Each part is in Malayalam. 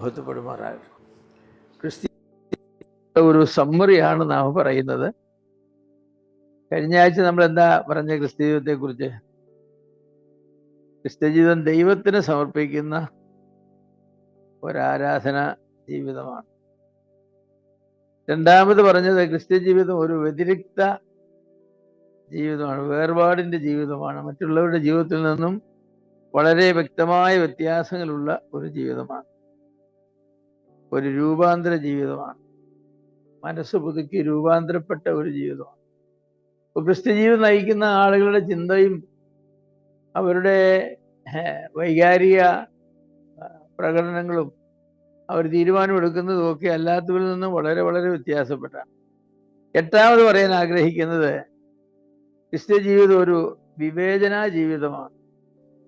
മഹത്വപ്പെടുമാറാകും. ക്രിസ്ത്യ ഒരു സമ്മറിയാണ് നാം പറയുന്നത്. കഴിഞ്ഞ ആഴ്ച നമ്മൾ എന്താ പറഞ്ഞ ക്രിസ്ത്യ ജീവിതത്തെ കുറിച്ച്? ക്രിസ്ത്യ ജീവിതം ദൈവത്തിന് സമർപ്പിക്കുന്ന ഒരാരാധന ജീവിതമാണ്. രണ്ടാമത് പറഞ്ഞത് ക്രിസ്ത്യ ജീവിതം ഒരു വ്യതിരിക്ത ജീവിതമാണ്, വേർപാടിൻ്റെ ജീവിതമാണ്. മറ്റുള്ളവരുടെ ജീവിതത്തിൽ നിന്നും വളരെ വ്യക്തമായ വ്യത്യാസങ്ങളുള്ള ഒരു ജീവിതമാണ്, ഒരു രൂപാന്തര ജീവിതമാണ്, മനസ്സ് പുതുക്കി രൂപാന്തരപ്പെട്ട ഒരു ജീവിതമാണ്. ഇപ്പോൾ ക്രിസ്ത്യ ജീവിതം നയിക്കുന്ന ആളുകളുടെ ചിന്തയും അവരുടെ വൈകാരിക പ്രകടനങ്ങളും അവർ തീരുമാനമെടുക്കുന്നതും ഒക്കെ അല്ലാത്തവരിൽ നിന്നും വളരെ വളരെ വ്യത്യാസപ്പെട്ടാണ്. എട്ടാമത് പറയാൻ ആഗ്രഹിക്കുന്നത് ക്രിസ്ത്യ ജീവിതം ഒരു വിവേചന ജീവിതമാണ്.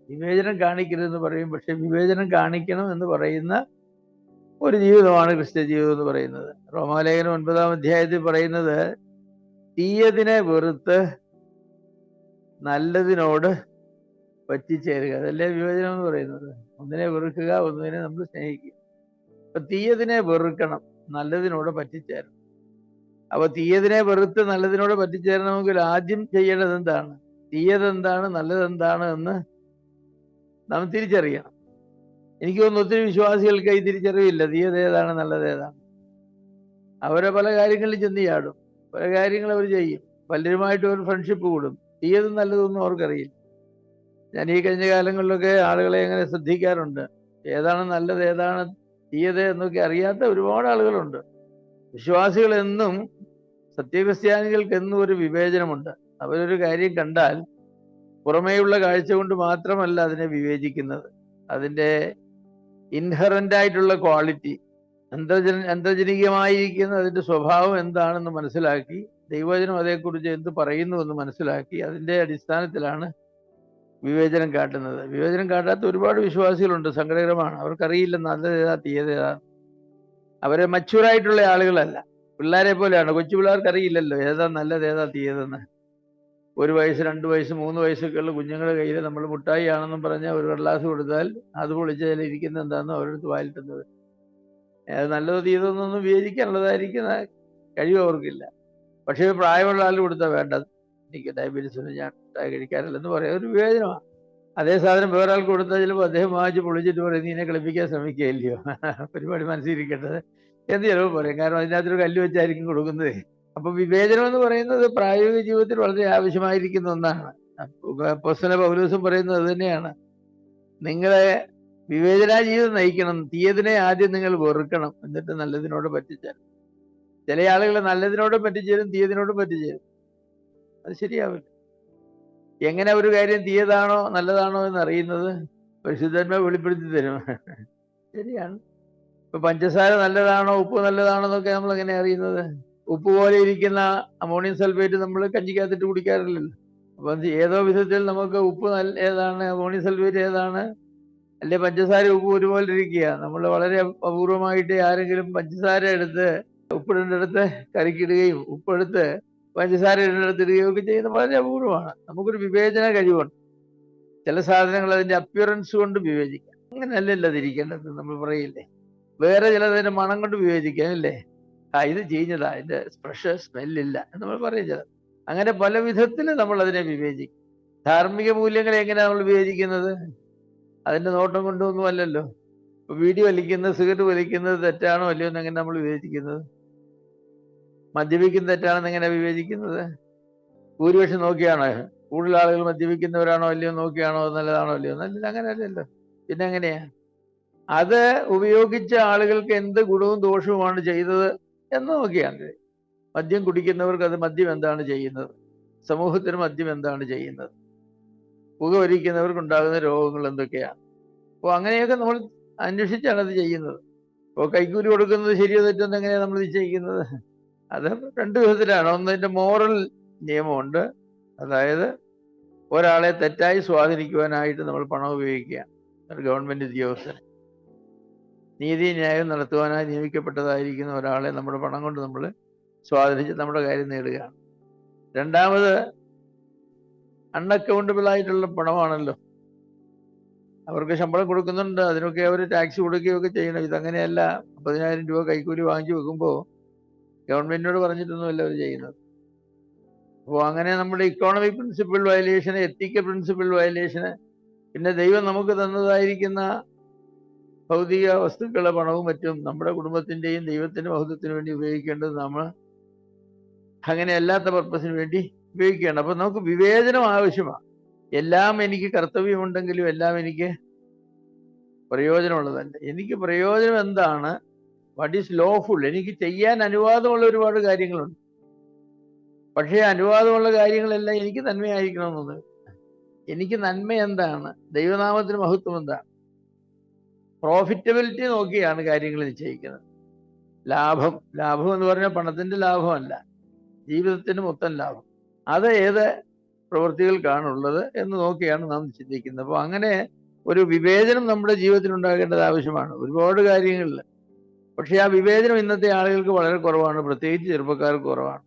വിവേചനം കാണിക്കരുതെന്ന് പറയും, പക്ഷെ വിവേചനം കാണിക്കണം എന്ന് പറയുന്ന ഒരു ജീവിതമാണ് ക്രിസ്ത്യ ജീവിതം എന്ന് പറയുന്നത്. റോമാലേഖനം 9-ാം അധ്യായത്തിൽ പറയുന്നത് തീയതിനെ വെറുത്ത് നല്ലതിനോട് പറ്റിച്ചേരുക, അതല്ലേ വിവേചനം എന്ന് പറയുന്നത്. ഒന്നിനെ വെറുക്കുക, ഒന്നിനെ നമ്മൾ സ്നേഹിക്കുക. അപ്പൊ തീയതിനെ വെറുക്കണം, നല്ലതിനോട് പറ്റിച്ചേരണം. അപ്പൊ തീയതിനെ വെറുത്ത് നല്ലതിനോട് പറ്റിച്ചേരണമെങ്കിൽ ആദ്യം ചെയ്യേണ്ടത് എന്താണ്? തീയതെന്താണ്, നല്ലതെന്താണ് എന്ന് നാം തിരിച്ചറിയണം. എനിക്ക് തോന്നുന്നു ഒത്തിരി വിശ്വാസികൾക്ക് ഈ തിരിച്ചറിവില്ല, തീയത ഏതാണ് നല്ലത് ഏതാണ്. അവരെ പല കാര്യങ്ങളിൽ ചെന്ന് ചാടും, പല കാര്യങ്ങൾ അവർ ചെയ്യും, പലരുമായിട്ട് ഒരു ഫ്രണ്ട്ഷിപ്പ് കൂടും. തീയതും നല്ലതൊന്നും അവർക്കറിയില്ല. ഞാൻ ഈ കഴിഞ്ഞ കാലങ്ങളിലൊക്കെ ആളുകളെ എങ്ങനെ ശ്രദ്ധിക്കാറുണ്ട്, ഏതാണ് നല്ലത് ഏതാണ് തീയത എന്നൊക്കെ അറിയാത്ത ഒരുപാട് ആളുകളുണ്ട്. വിശ്വാസികൾ എന്നും, സത്യക്രിസ്ത്യാനികൾക്ക് എന്നും ഒരു വിവേചനമുണ്ട്. അവരൊരു കാര്യം കണ്ടാൽ പുറമേയുള്ള കാഴ്ച കൊണ്ട് മാത്രമല്ല അതിനെ വിവേചിക്കുന്നത്, അതിൻ്റെ ഇൻഹറൻ്റ് ആയിട്ടുള്ള ക്വാളിറ്റി, അന്തർജനികമായിരിക്കുന്ന അതിൻ്റെ സ്വഭാവം എന്താണെന്ന് മനസ്സിലാക്കി, ദൈവവചനം അതേക്കുറിച്ച് എന്ത് പറയുന്നു എന്ന് മനസ്സിലാക്കി അതിൻ്റെ അടിസ്ഥാനത്തിലാണ് വിവേചനം കാട്ടുന്നത്. വിവേചനം കാട്ടാത്ത ഒരുപാട് വിശ്വാസികളുണ്ട്, സങ്കടകരമാണ്. അവർക്കറിയില്ല നല്ലതേതാ തീയതേതാ. അവരെ മച്യൂറായിട്ടുള്ള ആളുകളല്ല, പിള്ളേരെ പോലെയാണ്. കൊച്ചു പിള്ളേർക്ക് അറിയില്ലല്ലോ ഏതാ നല്ലത് ഏതാ തീയതെന്ന്. 1 വയസ്സ് 2 വയസ്സ് 3 വയസ്സൊക്കെ ഉള്ള കുഞ്ഞുങ്ങളുടെ കയ്യിൽ നമ്മൾ മുട്ടായി ആണെന്നും പറഞ്ഞാൽ ഒരു കടലാസ് കൊടുത്താൽ അത് പൊളിച്ചതിൽ ഇരിക്കുന്ന എന്താണെന്ന് അവരെടുത്ത് വായിലിട്ടുന്നത്. അത് നല്ലതോ തീയതൊന്നും വിവേചിക്കാനുള്ളതായിരിക്കുന്ന കഴിവ് അവർക്കില്ല. പക്ഷേ പ്രായമുള്ള ആൾ കൊടുത്താൽ വേണ്ട, എനിക്ക് ഡയബറ്റീസ് ഒന്നും ഞാൻ മുട്ടായി കഴിക്കാറില്ലെന്ന് പറയാം, ഒരു വിവേചനമാണ്. അതേ സാധനം വേറൊരാൾക്ക് കൊടുത്താൽ ചിലപ്പോൾ അദ്ദേഹം വാങ്ങിച്ച് പൊളിച്ചിട്ട് പറയും, നീ എന്നെ കളിപ്പിക്കാൻ ശ്രമിക്കുകയില്ലയോ, പരിപാടി മനസ്സിലിരിക്കേണ്ടത് എന്ന് ചിലപ്പോൾ പറയും. കാരണം അതിനകത്തൊരു കല്ല് വെച്ചായിരിക്കും കൊടുക്കുന്നത്. അപ്പൊ വിവേചനം എന്ന് പറയുന്നത് പ്രായോഗിക ജീവിതത്തിൽ വളരെ ആവശ്യമായിരിക്കുന്ന ഒന്നാണ്. അപ്പോസ്തലൻ പൗലോസും പറയുന്നത് അത് തന്നെയാണ്. നിങ്ങളെ വിവേചന ജീവിതം നയിക്കണം, തീയതിനെ ആദ്യം നിങ്ങൾ വെറുക്കണം, എന്നിട്ട് നല്ലതിനോട് പറ്റിച്ചേരും. ചില ആളുകൾ നല്ലതിനോട് പറ്റിച്ചേരും, തീയതിനോട് പറ്റിച്ചേരും. അത് ശരിയാവില്ല. എങ്ങനെ ഒരു കാര്യം തീയതാണോ നല്ലതാണോ എന്ന് അറിയുന്നത്? പരിശുദ്ധാത്മാവ് വെളിപ്പെടുത്തി തരും. ശരിയാണ്. ഇപ്പൊ പഞ്ചസാര നല്ലതാണോ ഉപ്പ് നല്ലതാണോ എന്നൊക്കെ നമ്മൾ എങ്ങനെ അറിയുന്നത്? ഉപ്പ് പോലെ ഇരിക്കുന്ന അമോണിയം സൾഫേറ്റ് നമ്മൾ കഞ്ഞിക്കകത്തിട്ട് കുടിക്കാറില്ലല്ലോ. അപ്പം ഏതോ വിധത്തിൽ നമുക്ക് ഉപ്പ് ഏതാണ്, അമോണിയം സൾഫേറ്റ് ഏതാണ്, അല്ലെ പഞ്ചസാര ഉപ്പ് ഒരുപോലെ ഇരിക്കുക. നമ്മൾ വളരെ അപൂർവമായിട്ട് ആരെങ്കിലും പഞ്ചസാര എടുത്ത് ഉപ്പിടേണ്ടടുത്ത് കറിക്കിടുകയും ഉപ്പെടുത്ത് പഞ്ചസാര ഇടേണ്ടടുത്ത് ഇടുകയും ഒക്കെ ചെയ്യുന്ന വളരെ അപൂർവമാണ്. നമുക്കൊരു വിവേചന കഴിവുണ്ട്. ചില സാധനങ്ങൾ അതിൻ്റെ അപ്പിയറൻസ് കൊണ്ട് വിവേചിക്കാം. അങ്ങനെയല്ലല്ലോ അതിരിക്കേണ്ടത് നമ്മൾ പറയില്ലേ. വേറെ ചിലതിൻ്റെ മണം കൊണ്ട് വിവേചിക്കാം അല്ലേ. ഇത് ചീഞ്ഞതാ, ഇതിൻ്റെ ഫ്രഷ് സ്മെല്ലില്ല എന്ന് നമ്മൾ പറയും ചിലത്. അങ്ങനെ പല വിധത്തിൽ നമ്മൾ അതിനെ വിവേചിക്കും. ധാർമ്മിക മൂല്യങ്ങളെ എങ്ങനെയാണ് നമ്മൾ വിവേചിക്കുന്നത്? അതിൻ്റെ നോട്ടം കൊണ്ടൊന്നും അല്ലല്ലോ. ഇപ്പൊ വീടി വലിക്കുന്നത്, സിഗരറ്റ് വലിക്കുന്നത് തെറ്റാണോ അല്ലയോ എന്ന് എങ്ങനെ നമ്മൾ വിവേചിക്കുന്നത്? മദ്യപിക്കുന്നത് തെറ്റാണെന്ന് എങ്ങനെ വിവേചിക്കുന്നത്? ഭൂരിപക്ഷം നോക്കിയാണോ? കൂടുതൽ ആളുകൾ മദ്യപിക്കുന്നവരാണോ അല്ലയോ നോക്കിയാണോ നല്ലതാണോ അല്ലയോ? നല്ലത് അങ്ങനെയല്ലല്ലോ. പിന്നെ എങ്ങനെയാ? അത് ഉപയോഗിച്ച ആളുകൾക്ക് എന്ത് ഗുണവും ദോഷവുമാണ് ചെയ്തത് എന്ന് നോക്കിയാണ്. മദ്യം കുടിക്കുന്നവർക്ക് അത് മദ്യം എന്താണ് ചെയ്യുന്നത്, സമൂഹത്തിന് മദ്യം എന്താണ് ചെയ്യുന്നത്, പുകവലിക്കുന്നവർക്കുണ്ടാകുന്ന രോഗങ്ങൾ എന്തൊക്കെയാണ്. അപ്പോൾ അങ്ങനെയൊക്കെ നമ്മൾ അന്വേഷിച്ചാണ് അത് ചെയ്യുന്നത്. അപ്പോൾ കൈക്കൂലി കൊടുക്കുന്നത് ശരിയോ തെറ്റെന്ന് എങ്ങനെയാണ് നമ്മൾ നിശ്ചയിക്കുന്നത്? അത് 2 വിധത്തിലാണ്. ഒന്നതിൻ്റെ മോറൽ നിയമമുണ്ട്, അതായത് ഒരാളെ തെറ്റായി സ്വാധീനിക്കുവാനായിട്ട് നമ്മൾ പണം ഉപയോഗിക്കുകയാണ്. ഒരു ഗവൺമെൻറ് ഉദ്യോഗസ്ഥനെ നീതി ന്യായം നടത്തുവാനായി നിയമിക്കപ്പെട്ടതായിരിക്കുന്ന ഒരാളെ നമ്മുടെ പണം കൊണ്ട് നമ്മൾ സ്വാധീനിച്ച് നമ്മുടെ കാര്യം നേടുകയാണ്. രണ്ടാമത് അൺഅക്കൗണ്ടബിൾ ആയിട്ടുള്ള പണമാണല്ലോ. അവർക്ക് ശമ്പളം കൊടുക്കുന്നുണ്ട്, അതിനൊക്കെ അവർ ടാക്സ് കൊടുക്കുകയൊക്കെ ചെയ്യണം. ഇതങ്ങനെയല്ല. 50,000 രൂപ കൈക്കൂലി വാങ്ങിച്ചു വെക്കുമ്പോൾ ഗവൺമെന്റിനോട് പറഞ്ഞിട്ടൊന്നുമല്ല അവർ ചെയ്യുന്നത്. അപ്പോൾ അങ്ങനെ നമ്മുടെ ഇക്കോണമിക് പ്രിൻസിപ്പിൾ വയലേഷന്, എത്തിക്കൽ പ്രിൻസിപ്പിൾ വയലേഷന്, പിന്നെ ദൈവം നമുക്ക് തന്നതായിരിക്കുന്ന ഭൗതിക വസ്തുക്കളെ, പണവും മറ്റും നമ്മുടെ കുടുംബത്തിന്റെയും ദൈവത്തിന്റെ മഹത്വത്തിന് വേണ്ടി ഉപയോഗിക്കേണ്ടത് നമ്മൾ അങ്ങനെ അല്ലാത്ത പർപ്പസിന് വേണ്ടി ഉപയോഗിക്കുകയാണ്. അപ്പൊ നമുക്ക് വിവേചനം ആവശ്യമാണ്. എല്ലാം എനിക്ക് കർത്തവ്യമുണ്ടെങ്കിലും എല്ലാം എനിക്ക് പ്രയോജനമുള്ളതല്ല. എനിക്ക് പ്രയോജനം എന്താണ്, വാട്ട് ഈസ് ലോഫുൾ, എനിക്ക് ചെയ്യാൻ അനുവാദമുള്ള ഒരുപാട് കാര്യങ്ങളുണ്ട്. പക്ഷേ അനുവാദമുള്ള കാര്യങ്ങളെല്ലാം എനിക്ക് നന്മയായിരിക്കണമെന്നത്. എനിക്ക് നന്മ എന്താണ്, ദൈവനാമത്തിന് മഹത്വം എന്താണ്, പ്രോഫിറ്റബിലിറ്റി നോക്കിയാണ് കാര്യങ്ങൾ നിശ്ചയിക്കുന്നത്. ലാഭം എന്ന് പറഞ്ഞാൽ പണത്തിന്റെ ലാഭമല്ല, ജീവിതത്തിന് മൊത്തം ലാഭം. അത് ഏത് പ്രവൃത്തികൾക്കാണുള്ളത് എന്ന് നോക്കിയാണ് നാം ചിന്തിക്കുന്നത്. അപ്പോൾ അങ്ങനെ ഒരു വിവേചനം നമ്മുടെ ജീവിതത്തിൽ ഉണ്ടാകേണ്ടത് ആവശ്യമാണ് ഒരുപാട് കാര്യങ്ങളിൽ. പക്ഷേ ആ വിവേചനം ഇന്നത്തെ ആളുകൾക്ക് വളരെ കുറവാണ്, പ്രത്യേകിച്ച് ചെറുപ്പക്കാർക്ക് കുറവാണ്.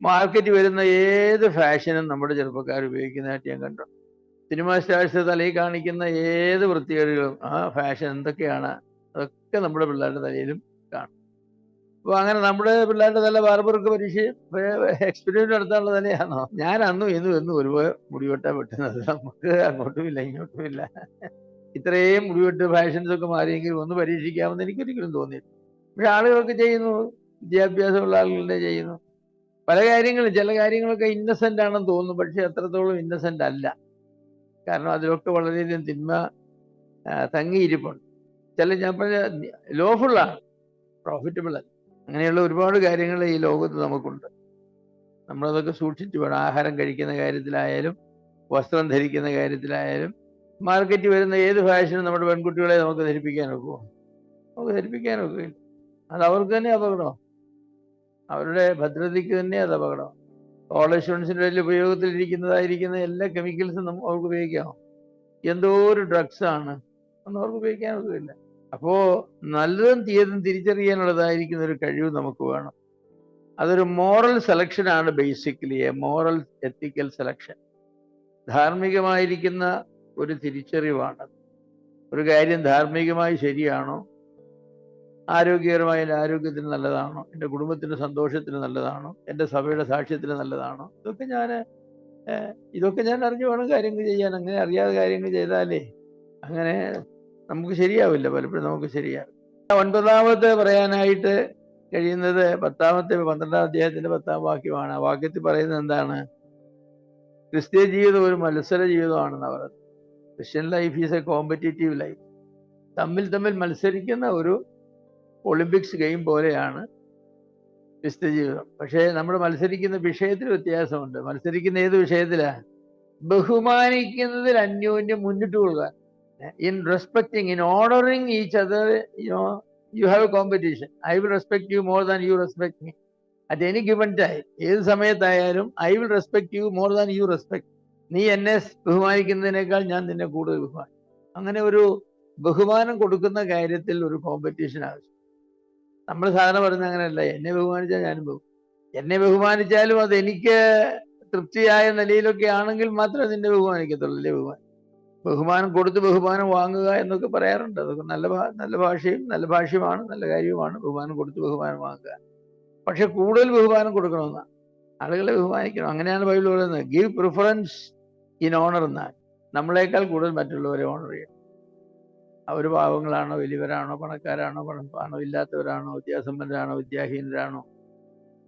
മാർക്കറ്റ് വരുന്ന ഏത് ഫാഷനും നമ്മുടെ ചെറുപ്പക്കാർ ഉപയോഗിക്കുന്നതായിട്ട് ഞാൻ കണ്ടു. സിനിമാ സ്റ്റാർസ് തലയിൽ കാണിക്കുന്ന ഏത് വൃത്തികേടുകളും ആ ഫാഷൻ എന്തൊക്കെയാണ് അതൊക്കെ നമ്മുടെ പിള്ളേരുടെ തലയിലും കാണും. അപ്പോൾ അങ്ങനെ നമ്മുടെ പിള്ളേരുടെ തല ബാർബർക്ക് എക്സ്പെരിമെന്റ് നടത്താനുള്ള തലയാണോ? ഞാൻ അന്നും എന്നും ഒരുപോലെ മുടിവെട്ടാൻ പറ്റുന്നത്. നമുക്ക് അങ്ങോട്ടും ഇല്ല ഇങ്ങോട്ടും ഇല്ല. ഇത്രയും മുടിവെട്ട് ഫാഷൻസ് ഒക്കെ മാറിയെങ്കിലും ഒന്ന് പരീക്ഷിക്കാമെന്ന് എനിക്കൊരിക്കലും തോന്നിയില്ല. പക്ഷെ ആളുകളൊക്കെ ചെയ്യുന്നു, വിദ്യാഭ്യാസമുള്ള ആളുകളുടെ ചെയ്യുന്നു. പല കാര്യങ്ങളും, ചില കാര്യങ്ങളൊക്കെ ഇന്നസെന്റ് ആണെന്ന് തോന്നുന്നു, പക്ഷെ അത്രത്തോളം ഇന്നസെന്റ് അല്ല. കാരണം അതിലൊക്കെ വളരെയധികം തിന്മ തങ്ങിയിരിപ്പുണ്ട്. ചില ഞാൻ പറഞ്ഞ ലോഫുള്ളാണ്, പ്രോഫിറ്റബിൾ അല്ല. അങ്ങനെയുള്ള ഒരുപാട് കാര്യങ്ങൾ ഈ ലോകത്ത് നമുക്കുണ്ട്. നമ്മളതൊക്കെ സൂക്ഷിച്ചു വേണം. ആഹാരം കഴിക്കുന്ന കാര്യത്തിലായാലും വസ്ത്രം ധരിക്കുന്ന കാര്യത്തിലായാലും മാർക്കറ്റ് വരുന്ന ഏത് ഫാഷനും നമ്മുടെ പെൺകുട്ടികളെ നമുക്ക് ധരിപ്പിക്കാൻ ഒക്കുമോ? നമുക്ക് ധരിപ്പിക്കാൻ ഒക്കില്ല. അത് അവർക്ക് തന്നെ അപകടമാണ്, അവരുടെ ഭദ്രതയ്ക്ക് തന്നെ അത് അപകടമാണ്. ഓൾ ഇൻഷുറൻസിൻ്റെ ഇടയിൽ ഉപയോഗത്തിലിരിക്കുന്നതായിരിക്കുന്ന എല്ലാ കെമിക്കൽസും അവർക്ക് ഉപയോഗിക്കാമോ? എന്തോ ഒരു ഡ്രഗ്സ് ആണ്, ഒന്നും അവർക്ക് ഉപയോഗിക്കാൻ ഒക്കില്ല. അപ്പോ നല്ലതും തീയതും തിരിച്ചറിയാനുള്ളതായിരിക്കുന്ന ഒരു കഴിവ് നമുക്ക് വേണം. അതൊരു മോറൽ സെലക്ഷൻ ആണ്, basically a moral ethical selection. ധാർമ്മികമായിരിക്കുന്ന ഒരു തിരിച്ചറിവാണ്. ഒരു കാര്യം ധാർമ്മികമായി ശരിയാണോ, ആരോഗ്യകരമായ എൻ്റെ ആരോഗ്യത്തിന് നല്ലതാണോ, എൻ്റെ കുടുംബത്തിൻ്റെ സന്തോഷത്തിന് നല്ലതാണോ, എൻ്റെ സഭയുടെ സാക്ഷ്യത്തിന് നല്ലതാണോ, ഇതൊക്കെ ഞാൻ അറിഞ്ഞു വേണം കാര്യങ്ങൾ ചെയ്യാൻ. അങ്ങനെ അറിയാതെ കാര്യങ്ങൾ ചെയ്താലേ അങ്ങനെ നമുക്ക് ശരിയാവില്ല, പലപ്പോഴും നമുക്ക് ശരിയാവില്ല. 9ാമത്തെ പറയാനായിട്ട് കഴിയുന്നത് 12ാം അധ്യായത്തിന്റെ 10ാം വാക്യമാണ്. ആ വാക്യത്തിൽ പറയുന്നത് എന്താണ്? ക്രിസ്ത്യ ജീവിതം ഒരു മത്സര ജീവിതമാണെന്ന് പറയുന്നത്. Christian life is A competitive life. തമ്മിൽ മത്സരിക്കുന്ന ഒരു ഒളിമ്പിക്സ് ഗെയിം പോലെയാണ് ക്രിസ്ത്യ ജീവിതം. പക്ഷേ നമ്മൾ മത്സരിക്കുന്ന വിഷയത്തിൽ വ്യത്യാസമുണ്ട്. മത്സരിക്കുന്ന ഏത് വിഷയത്തിലാ? ബഹുമാനിക്കുന്നതിൽ അന്യോന്യം മുന്നിട്ട് കൊള്ളുക. In respecting, in honoring each other, you have a competition. I will respect you more than you respect me. At any given time, ഏത് സമയത്തായാലും I will respect you more than you respect. നീ എന്നെ ബഹുമാനിക്കുന്നതിനേക്കാൾ ഞാൻ നിന്നെ കൂടുതൽ ബഹുമാനിക്കും. അങ്ങനെ ഒരു ബഹുമാനം കൊടുക്കുന്ന കാര്യത്തിൽ ഒരു കോമ്പറ്റീഷൻ ആവശ്യം. നമ്മൾ സാധാരണ പറയുന്നത് അങ്ങനെയല്ല. എന്നെ ബഹുമാനിച്ചാൽ ഞാനും എന്നെ ബഹുമാനിച്ചാലും അത് എനിക്ക് തൃപ്തിയായ നിലയിലൊക്കെ ആണെങ്കിൽ മാത്രമേ നിന്നെ ബഹുമാനിക്കത്തുള്ളൂ. അല്ലേ? ബഹുമാനം കൊടുത്ത് ബഹുമാനം വാങ്ങുക എന്നൊക്കെ പറയാറുണ്ട്. അതൊക്കെ നല്ല ഭാഷ്യമാണ്, നല്ല കാര്യവുമാണ്. ബഹുമാനം കൊടുത്ത് ബഹുമാനം വാങ്ങുക. പക്ഷെ കൂടുതൽ ബഹുമാനം കൊടുക്കണമെന്നാണ്, ആളുകളെ ബഹുമാനിക്കണം. അങ്ങനെയാണ് ബൈബിൾ പറയുന്നത്. ഗിവ് പ്രിഫറൻസ് ഇൻ ഓണർ എന്നാണ്. നമ്മളെക്കാൾ കൂടുതൽ മറ്റുള്ളവരെ ഓണർ ചെയ്യണം. അവർ പാവങ്ങളാണോ, വലിയവരാണോ, പണക്കാരാണോ, പണമില്ലാത്തവരാണോ, വിദ്യാസമ്പന്നരാണോ, വിദ്യാഹീനരാണോ,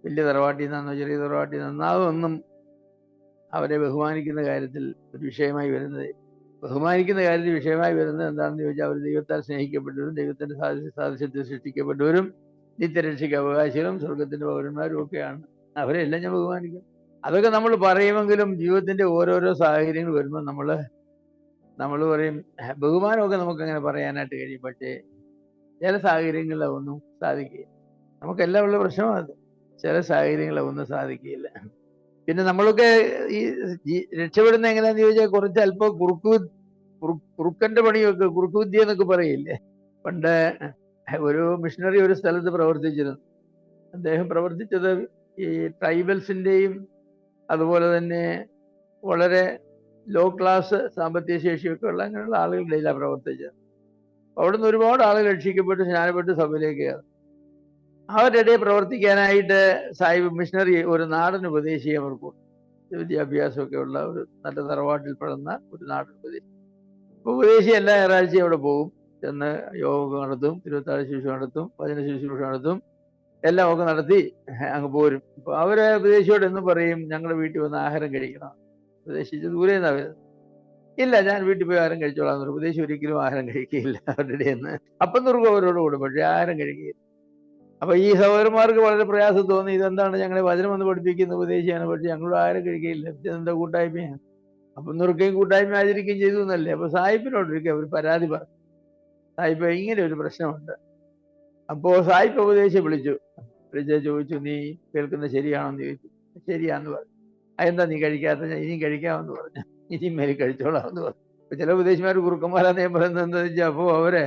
വലിയ തറവാട്ടിൽ നിന്നാണോ, ചെറിയ തറവാട്ടിൽ നിന്നാണോ, അതൊന്നും അവരെ ബഹുമാനിക്കുന്ന കാര്യത്തിൽ ഒരു വിഷയമായി വരുന്നത്. ബഹുമാനിക്കുന്ന കാര്യത്തിൽ വിഷയമായി വരുന്നത് എന്താണെന്ന് ചോദിച്ചാൽ, അവർ ദൈവത്താൽ സ്നേഹിക്കപ്പെട്ടവരും ദൈവത്തിന്റെ സാദൃശ്യത്തിൽ സൃഷ്ടിക്കപ്പെട്ടവരും നിത്യരക്ഷയ്ക്ക് അവകാശികളും സ്വർഗത്തിന്റെ പൗരന്മാരും ഒക്കെയാണ്. അവരെല്ലാം ഞാൻ ബഹുമാനിക്കും. അതൊക്കെ നമ്മൾ പറയുമെങ്കിലും ജീവിതത്തിന്റെ ഓരോരോ സാഹചര്യങ്ങൾ വരുമ്പോൾ നമ്മൾ പറയും. ബഹുമാനമൊക്കെ നമുക്ക് അങ്ങനെ പറയാനായിട്ട് കഴിയും. പക്ഷേ ചില സാഹചര്യങ്ങളിൽ അതൊന്നും സാധിക്കുകയില്ല. നമുക്കെല്ലാം ഉള്ള പ്രശ്നമാണ്. ചില സാഹചര്യങ്ങളിൽ അതൊന്നും സാധിക്കുകയില്ല. പിന്നെ നമ്മളൊക്കെ ഈ രക്ഷപ്പെടുന്ന എങ്ങനെയാന്ന് ചോദിച്ചാൽ കുറച്ച് അല്പം കുറുക്കന്റെ പണിയൊക്കെ, കുറുക്കുവിദ്യ എന്നൊക്കെ പറയില്ലേ. പണ്ട് ഒരു മിഷണറി ഒരു സ്ഥലത്ത് പ്രവർത്തിച്ചിരുന്നു. അദ്ദേഹം പ്രവർത്തിച്ചത് ഈ ട്രൈബൽസിന്റെയും അതുപോലെ തന്നെ വളരെ ലോ ക്ലാസ് സാമ്പത്തിക ശേഷിയൊക്കെ ഉള്ള അങ്ങനെയുള്ള ആളുകളുടെ ഇടയിലാണ് പ്രവർത്തിച്ചത്. അവിടുന്ന് ഒരുപാട് ആളുകൾ രക്ഷിക്കപ്പെട്ട് സ്നാനപ്പെട്ട് സഭയിലേക്ക് കയറി. അവരുടെ ഇടയിൽ പ്രവർത്തിക്കാനായിട്ട് സാഹിബ് മിഷണറി ഒരു നാടൻ ഉപദേശി അവർക്ക് വിദ്യാഭ്യാസമൊക്കെ ഉള്ള ഒരു നല്ല തറവാട്ടിൽ പെടുന്ന ഒരു നാടൻ ഉപദേശി. ഉപദേശി എല്ലാ ഞായറാഴ്ചയും അവിടെ പോകും, ചെന്ന് യോഗ നടത്തും, ഇരുപത്താറ് ശുശ്രൂഷ നടത്തും, വചന ശുശ്രൂഷ നടത്തും, എല്ലാം ഒക്കെ നടത്തി അങ്ങ് പോരും. അപ്പൊ അവരെ ഉപദേശിയോട് എന്ന് പറയും, ഞങ്ങളുടെ വീട്ടിൽ വന്ന് ആഹാരം കഴിക്കണം. ഉപദേശിച്ച് ദൂരെ നിന്നാ വരുന്നത്. ഇല്ല, ഞാൻ വീട്ടിൽ പോയി ആഹാരം കഴിച്ചോളാം. ഉപദേശി ഒരിക്കലും ആഹാരം കഴിക്കുകയില്ല അവരുടെ ഇടയിൽ നിന്ന്. അപ്പം നുറുക്കും അവരോട് കൂടും, പക്ഷേ ആഹാരം കഴിക്കുകയില്ല. അപ്പൊ ഈ സഹോദരന്മാർക്ക് വളരെ പ്രയാസം തോന്നി, ഇതെന്താണ് ഞങ്ങളെ വചനം വന്ന് പഠിപ്പിക്കുന്ന ഉപദേശിയാണ്, പക്ഷെ ഞങ്ങളോട് ആഹാരം കഴിക്കുകയില്ല, എന്താ കൂട്ടായ്മയാണ്. അപ്പം നുറുക്കുകയും കൂട്ടായ്മ ആചരിക്കുകയും ചെയ്തു എന്നല്ലേ. അപ്പൊ സാഹിബിനോടൊരിക്കൽ അവർ പരാതി പറഞ്ഞു, സാഹിബ് ഇങ്ങനെ ഒരു പ്രശ്നമുണ്ട്. അപ്പോ സാഹിബ് ഉപദേശിയെ വിളിച്ചു ചോദിച്ചു, നീ കേൾക്കുന്നത് ശരിയാണെന്ന് ചോദിച്ചു. ശരിയാന്ന് പറഞ്ഞു. അതെന്താ നീ കഴിക്കാത്ത? ഞാൻ ഇനിയും കഴിക്കാമെന്ന് പറഞ്ഞു. ഇനിയും മേലെ കഴിച്ചോളാമെന്ന് പറഞ്ഞു. അപ്പൊ ചില ഉപദേശിമാർ കുറുക്കന്മാരാന്ന് ഞാൻ പറയുന്നത് എന്താ വെച്ചാൽ, അപ്പോൾ അവരെ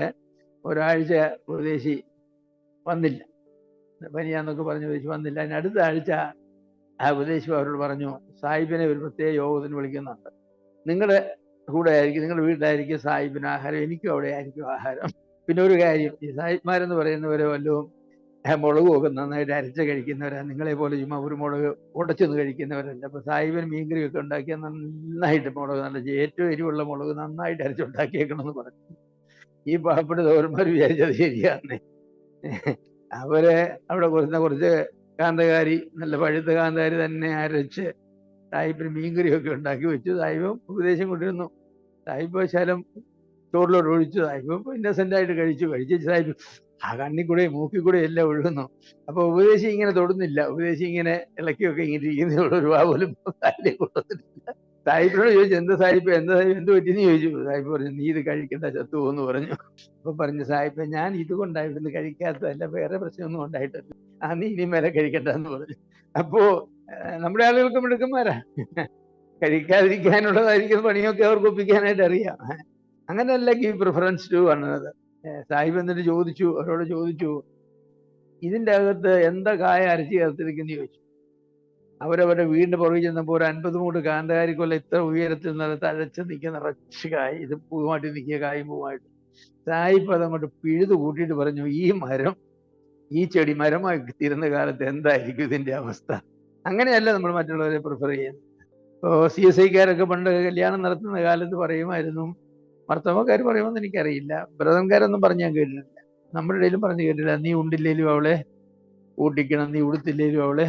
ഒരാഴ്ച ഉപദേശി വന്നില്ല, പനിയാന്നൊക്കെ പറഞ്ഞ് ഉപദേശി വന്നില്ല. അതിന് അടുത്ത ആഴ്ച ആ ഉപദേശി അവരോട് പറഞ്ഞു, സാഹിബിനെ ഒരു പ്രത്യേക യോഗത്തിന് വിളിക്കുന്നുണ്ട്, നിങ്ങളുടെ കൂടെ ആയിരിക്കും, നിങ്ങളുടെ വീട്ടിലായിരിക്കും സാഹിബിന് ആഹാരം, എനിക്കും അവിടെ ആയിരിക്കും ആഹാരം. പിന്നെ ഒരു കാര്യം, ഈ സാഹിബ്മാരെന്ന് പറയുന്നവരെ വല്ലതും മുളകും ഒക്കെ നന്നായിട്ട് അരച്ച് കഴിക്കുന്നവരാണ്, നിങ്ങളെ പോലെ ചുമ്മാ ഒരു മുളക് ഉടച്ചൊന്ന് കഴിക്കുന്നവരല്ല. അപ്പൊ സാഹിബിന് മീൻകറിയൊക്കെ ഉണ്ടാക്കിയാൽ നന്നായിട്ട് മുളക്, നല്ല ഏറ്റവും എരിവുള്ള മുളക് നന്നായിട്ട് അരച്ചുണ്ടാക്കിയേക്കണം എന്ന് പറഞ്ഞു. ഈ പാവപ്പെട്ട സഹോദരന്മാർ വിചാരിച്ചത് ശരിയാണ്. അവര് അവിടെ കുറച്ച് കാന്തകാരി, നല്ല പഴുത്ത കാന്തകാരി തന്നെ അരച്ച് സാഹിബിന് മീൻകറിയൊക്കെ ഉണ്ടാക്കി വെച്ചു. സാഹിബും ഉപദേശം കൊണ്ടിരുന്നു. സാഹിബ് ശലം ചോറിലോട്ട് ഒഴിച്ചു. സാഹിബ് ഇന്നസെന്റ് ആയിട്ട് കഴിച്ചു. സാഹിബ് ആ കണ്ണിൽ കൂടെ മൂക്കിൽ കൂടെ എല്ലാം ഒഴുകുന്നു. അപ്പൊ ഉപദേശി ഇങ്ങനെ തൊടുന്നില്ല, ഉപദേശി ഇങ്ങനെ ഇളക്കിയൊക്കെ ഇങ്ങനെ ഇരിക്കുന്ന ഒരു വാ പോലും കൊണ്ടുവന്നിട്ടില്ല. സാഹിബിനോട് ചോദിച്ചു, എന്താ സാഹിബ് എന്ത് പറ്റിയെന്ന് ചോദിച്ചു. സാഹിബ് പറഞ്ഞു, നീ ഇത് കഴിക്കണ്ട, ചത്തുപോന്ന് പറഞ്ഞു. അപ്പൊ പറഞ്ഞു, സാഹിബ് ഞാൻ ഇതുകൊണ്ടാണ് ഇവിടുന്ന് കഴിക്കാത്തതല്ല, വേറെ പ്രശ്നമൊന്നും ഉണ്ടായിട്ടില്ല, നീ ഇനി മേലെ കഴിക്കണ്ടെന്ന് പറഞ്ഞു. അപ്പോ നമ്മുടെ ആളുകൾക്ക് മിടുക്കന്മാരാ, കഴിക്കാതിരിക്കാനുള്ളതായിരിക്കുന്ന പണിയൊക്കെ അവർക്ക് ഒപ്പിക്കാനായിട്ട് അറിയാം. അങ്ങനെയല്ല ഗീവ് പ്രിഫറൻസ് ടു പറഞ്ഞത്. സാഹിബ് എന്നിട്ട് അവരോട് ചോദിച്ചു, ഇതിന്റെ അകത്ത് എന്താ കായ അരച്ച് ചേർത്തിരിക്കുന്നു ചോദിച്ചു. അവരവരുടെ വീടിന്റെ പുറകിൽ ചെന്നപ്പോൾ ഒരു 50 മൂട് കാന്താരിക്കൊല്ല ഇത്ര ഉയരത്തിൽ നിന്ന് തഴച്ച് നിൽക്കുന്ന നിറച്ച് കായ്, ഇത് പൂവായിട്ട് നിൽക്കിയ കായും പൂവായിട്ട്. സാഹിബ് അതങ്ങോട്ട് പിഴുതു കൂട്ടിയിട്ട് പറഞ്ഞു, ഈ ചെടി മരമായി തീരുന്ന കാലത്ത് എന്തായിരിക്കും ഇതിന്റെ അവസ്ഥ. അങ്ങനെയല്ല നമ്മൾ മറ്റുള്ളവരെ പ്രിഫർ ചെയ്യുന്നത്. ഇപ്പോൾ CSIക്കാരൊക്കെ പണ്ട് കല്യാണം നടത്തുന്ന കാലത്ത് പറയുമായിരുന്നു, ഭർത്താവക്കാർ പറയുമെന്ന് എനിക്കറിയില്ല, ബ്രദർക്കാരൊന്നും പറഞ്ഞ് ഞാൻ കേട്ടിട്ടില്ല, നമ്മുടെ ഇടയിലും പറഞ്ഞു കേട്ടില്ല, നീ ഉണ്ടില്ലേലും അവളെ ഊട്ടിക്കണം, നീ ഉടുത്തില്ലേലും അവളെ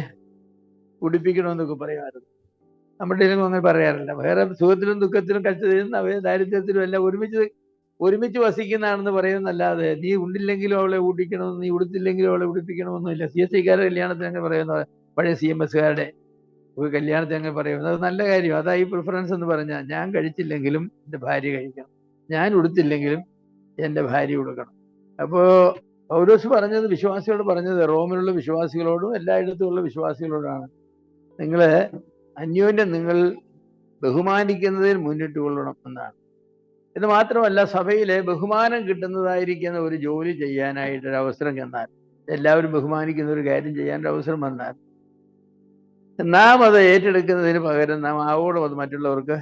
ഉടുപ്പിക്കണമെന്നൊക്കെ പറയുമായിരുന്നു. നമ്മുടെ ഇടയിലും അങ്ങനെ പറയാറില്ല. വേറെ സുഖത്തിലും ദുഃഖത്തിലും കഷ്ടത്തിലും അവയെ ദാരിദ്ര്യത്തിലും എല്ലാം ഒരുമിച്ച് വസിക്കുന്നതാണെന്ന് പറയുന്നല്ലാതെ നീ ഉണ്ടില്ലെങ്കിലും അവളെ ഊട്ടിക്കണമെന്ന്, നീ ഉടുത്തില്ലെങ്കിലും അവളെ ഉടുപ്പിക്കണമെന്നില്ല. CSIക്കാരുടെ കല്യാണത്തിന് അങ്ങനെ പറയുന്ന, പഴയ CMSകാരുടെ ഒരു കല്യാണത്തിന് അങ്ങനെ പറയുന്നത് അത് നല്ല കാര്യം. അതാ ഈ പ്രിഫറൻസ് എന്ന് പറഞ്ഞാൽ, ഞാൻ കഴിച്ചില്ലെങ്കിലും എൻ്റെ ഭാര്യ കഴിക്കണം, ഞാൻ ഉടുത്തില്ലെങ്കിലും എൻ്റെ ഭാര്യ ഉടുക്കണം. അപ്പോ പൗലോസ് പറഞ്ഞത്, വിശ്വാസികളോട് പറഞ്ഞത്, റോമിലുള്ള വിശ്വാസികളോടും എല്ലായിടത്തുമുള്ള വിശ്വാസികളോടാണ്, അന്യോന്യം നിങ്ങൾ ബഹുമാനിക്കുന്നതിൽ മുന്നിട്ട് കൊള്ളണം എന്നാണ്. ഇത് മാത്രമല്ല, സഭയിലെ ബഹുമാനം കിട്ടുന്നതായിരിക്കുന്ന ഒരു ജോലി ചെയ്യാനായിട്ടൊരു അവസരം ചെന്നാൽ, എല്ലാവരും ബഹുമാനിക്കുന്ന ഒരു കാര്യം ചെയ്യാനൊരു അവസരം വന്നാൽ, നാം അത് ഏറ്റെടുക്കുന്നതിന് പകരം നാം ആവോളം അത് മറ്റുള്ളവർക്ക്